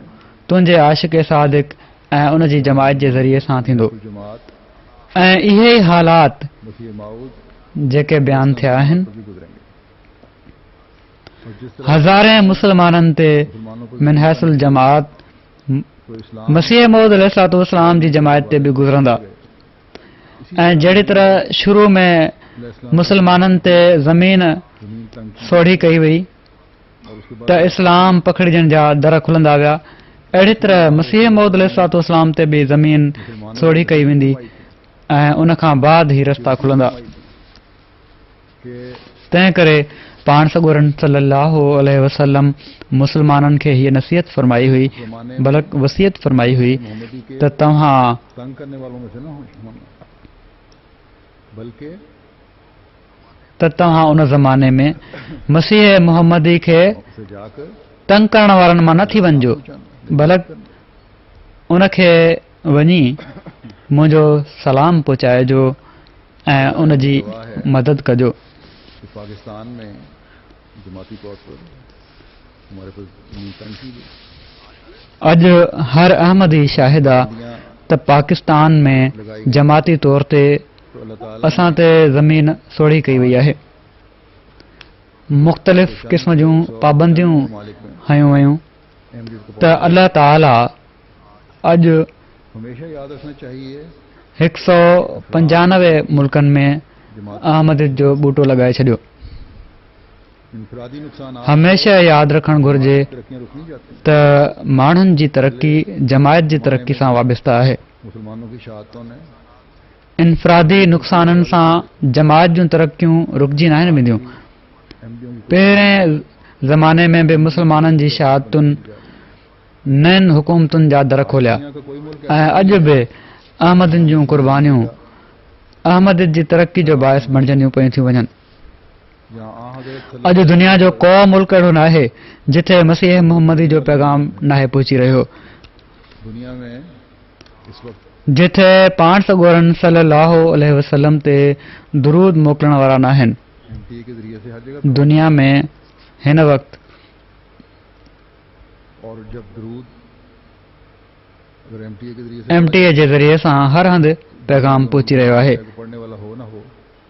[SPEAKER 4] तुंहिंजे आशिक़ सादिक ऐं उन जी जमायत जे ज़रिए सां थींदो। ऐं इहे ई हालात जेके बयानु थिया आहिनि हज़ारे मुस्लमाननि ते मिनहसुल जमात मसीह मौद अलैहिस्सलातु वस्सलाम जी जमायत ते बि गुज़रंदा। ऐं जहिड़ी तरह शुरू में मुस्लमाननि ते ज़मीन सोढ़ी कई वई त इस्लाम पखड़िजण जा दर खुलंदा विया, अहिड़ी तरह मसीह मौद अलैहिस्सलातु वस्सलाम ते बि ज़मीन सोढ़ी कई वेंदी ऐं उन खां बाद ही रस्ता खुलंदा। तंहिं करे पाण सॻोरनि सल्लल्लाहु अलैहि वसल्लम मुस्लमाननि खे हीअ नसीहत फरमाई हुई, बल्कि वसियत फरमाई हुई त तव्हां उन ज़माने में मसीह मुहम्मदी खे तंग करण वारनि मां न थी वञिजो, बल्कि उनखे वञी मुंहिंजो सलाम पहुचाइजो ऐं उन जी मदद कजो।
[SPEAKER 3] पाकिस्तान में जमाती तौर पर हमारे पास
[SPEAKER 4] अॼु हर अहमदी शाहिद आहे त पाकिस्तान में जमाती तौर ते असां ते ज़मीन सोढ़ी कई वई आहे, मुख़्तलिफ़ क़िस्म जूं पाबंदियूं हयूं वयूं त अल्लाह ताला अॼु 195 मुल्कनि में अहमदियत जो बूटो लॻाए छॾियो। हमेशह यादि रखणु घुर्जे त माण्हुनि जी तरक़ी जमायत जी तरक़ी सां वाबस्ता आहे। इनफ़रादी नुक़साननि सां जमायत जूं तरक़ियूं रुकिजी न आहिनि वेंदियूं। पहिरें ज़माने में बि मुस्लमाननि जी शहादतुनि नयुनि हुकूमतुनि जा दर खोलिया ऐं अॼु बि अहमदनि जूं क़ुर्बानियूं अहमद जी तरक़ी जो बाहिस बणजंदियूं पयूं थियूं वञनि।
[SPEAKER 3] जहां आ हज़रत
[SPEAKER 4] अॼु दुनिया जो को मुल्क अहिड़ो नाहे जिथे मसीह मुहम्मदी जो पैगाम नाहे पहुची रहियो,
[SPEAKER 3] दुनिया में इस वक्त
[SPEAKER 4] जिथे पाण सॻोरन सल्लल्लाहु अलैहि वसल्लम ते दुरूद मोकिलण वारा नाहिनि।
[SPEAKER 3] एमटीए के जरिए से हर जगह
[SPEAKER 4] दुनिया में हिन वक़्तु
[SPEAKER 3] और जब दरूद अगर एमटीए के जरिए से
[SPEAKER 4] MTA जे ज़रिए सां हर हंधि पैगाम पहुची रहियो आहे
[SPEAKER 3] पढ़ने वाला हो ना हो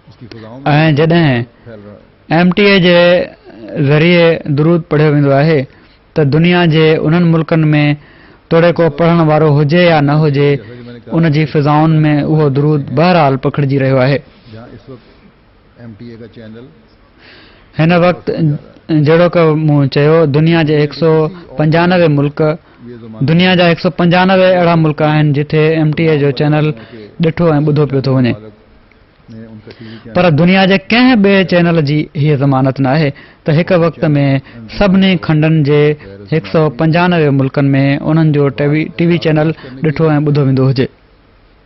[SPEAKER 3] उसकी फिजाओं में
[SPEAKER 4] ऐं जॾहिं
[SPEAKER 3] फैल रहा है।
[SPEAKER 4] MTA जे ज़रिए दुरूद पढ़ियो वेंदो आहे त दुनिया जे उन्हनि मुल्कनि में तोड़े को पढ़ण वारो हुजे या न हुजे, उन जी फिज़ाउनि में उहो दुरूद बहरहाल पखिड़िजी रहियो आहे।
[SPEAKER 3] जहां इस वक्त एमटीए का चैनल
[SPEAKER 4] हिन वक़्तु जहिड़ो कि मूं चयो, दुनिया जे 195 मुल्क,
[SPEAKER 3] ये ज़माना
[SPEAKER 4] दुनिया जा 195 अहिड़ा मुल्क आहिनि जिथे MTA जो चैनल ॾिठो ऐं ॿुधो पियो थो वञे,
[SPEAKER 3] ने उनका टीवी चैनल
[SPEAKER 4] पर दुनिया जे कंहिं ॿिए चैनल जी हीअ ज़मानत न आहे त हिक वक़्त में सभिनी खंडनि जे 195 मुल्कनि में उन्हनि जो टीवी चैनल ॾिठो ऐं ॿुधो वेंदो हुजे।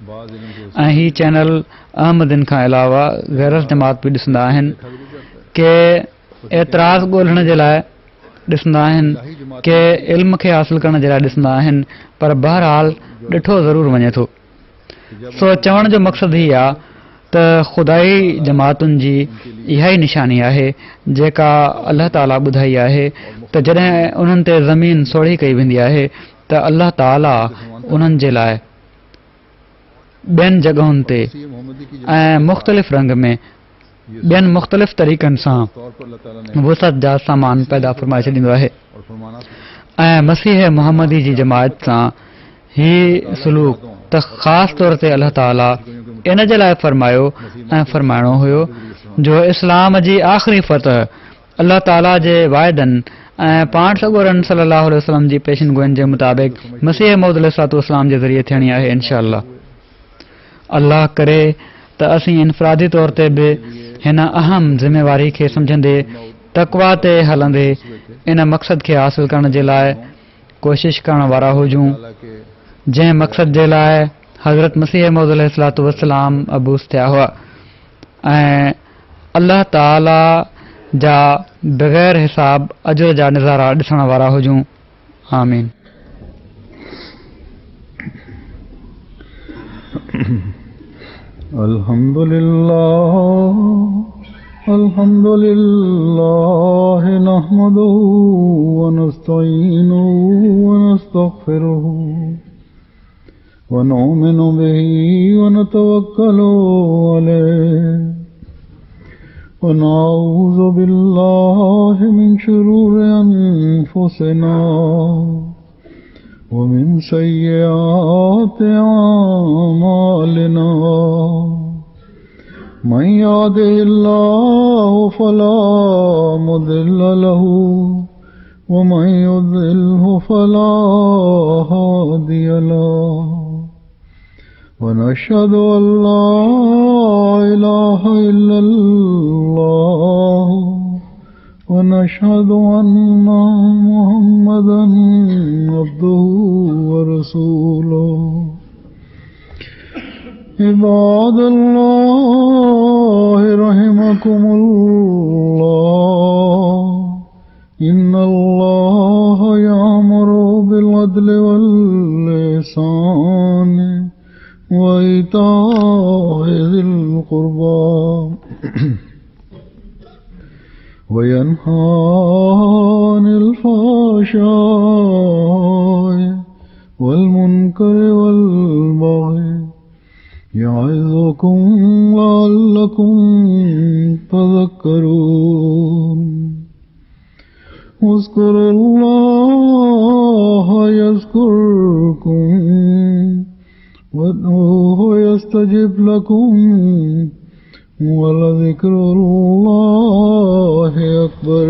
[SPEAKER 3] बाज़ इल्म के
[SPEAKER 4] ऐं हीअ चैनल अहमदिन खां अलावा गैरस जमात बि ॾिसंदा आहिनि, के एतिराज़ ॻोल्हण जे लाइ ॾिसंदा आहिनि, के इल्म खे हासिल करण जे लाइ ॾिसंदा आहिनि, पर बहरहाल ॾिठो ज़रूरु वञे थो। सो चवण जो मक़सदु हीअ आहे त खुदाई जमातुनि जी इहा ई निशानी आहे जेका अल्लाह ताला ॿुधाई आहे त जॾहिं उन्हनि ते ज़मीन सोढ़ी कई वेंदी आहे त अल्लाह ताला उन्हनि जे लाइ ॿियनि जॻहुनि ते
[SPEAKER 3] मोहम्मदी की
[SPEAKER 4] ऐं मुख़्तलिफ़ रंग में ॿियनि मुख़्तलिफ़ तरीक़नि सां
[SPEAKER 3] तौर पर अल्लाह ताला ने
[SPEAKER 4] वुसअत जा सामान पैदा फरमाए छॾींदो आहे
[SPEAKER 3] और फरमाना
[SPEAKER 4] ऐं मसीह मुहम्मदी जी जमात सां ही सलूक त ख़ासि तौर ते अल्लाह ताला इन जे लाइ फरमायो ऐं फरमाइणो हुयो जो इस्लाम जी आख़िरी फतह अल्लाह ताला जे वाइदनि ऐं पाण सॻोरन सल्लल्लाहु अलैहि वसल्लम जी पेशिन गोइनि जे मुताबिक़ मसीह मौद अलैहिस्सलाम जे ज़रिए थियणी आहे इंशाअल्लाह। अल्लाह करे त असीं इनफरादी तौर ते बि हिन अहम ज़िम्मेवारी खे सम्झंदे तक़वा ते हलंदे इन मक़सद खे हासिल करण जे लाइ कोशिश करण वारा हुजूं
[SPEAKER 3] ताला के
[SPEAKER 4] जंहिं मक़सद जे लाइ हज़रत मसीह मौद अलैहिस्सलाम अबूस थिया हुआ ऐं अल्लाह ताला जा बग़ैर हिसाब अजर जा नज़ारा ॾिसण वारा हुजूं। आमीन।
[SPEAKER 2] अल्हम्दुलिल्लाह नहमदुहु व नस्तईनुहु व नस्तगफिरुहु व नु'मिनु बिही व नतवक्कलु अलैहि व नऊज़ु बिल्लाहि मिन शुरूरि अनफुसिना व मिन सय्यिआति अअमालिना मन यहदिहिल्लाहु फला मुदिल्ल लहु व मन युद्लिल्हु फला हादिय लहु व नशहदु अन ला इलाहा इल्लल्लाह व नशहदु अन्ना मुहम्मदन अब्दुहु व रसूलुहु। इबादल्लाह रहिमकुमुल्लाह इन्नल्लाह यअमुरु बिल अदलि वल इहसानि व ईताइ ज़िल क़ुर्बा व यन्हा अनिल फ़हशाइ वल मुनकरि वल बग़ि यअज़ुकुम लअल्लकुम तज़क्करून। उज़्कुरुल्लाह यज़्कुरकुम वद्ऊहु यस्तजिब लकुम व लज़िक्रुल्लाहि अकबर।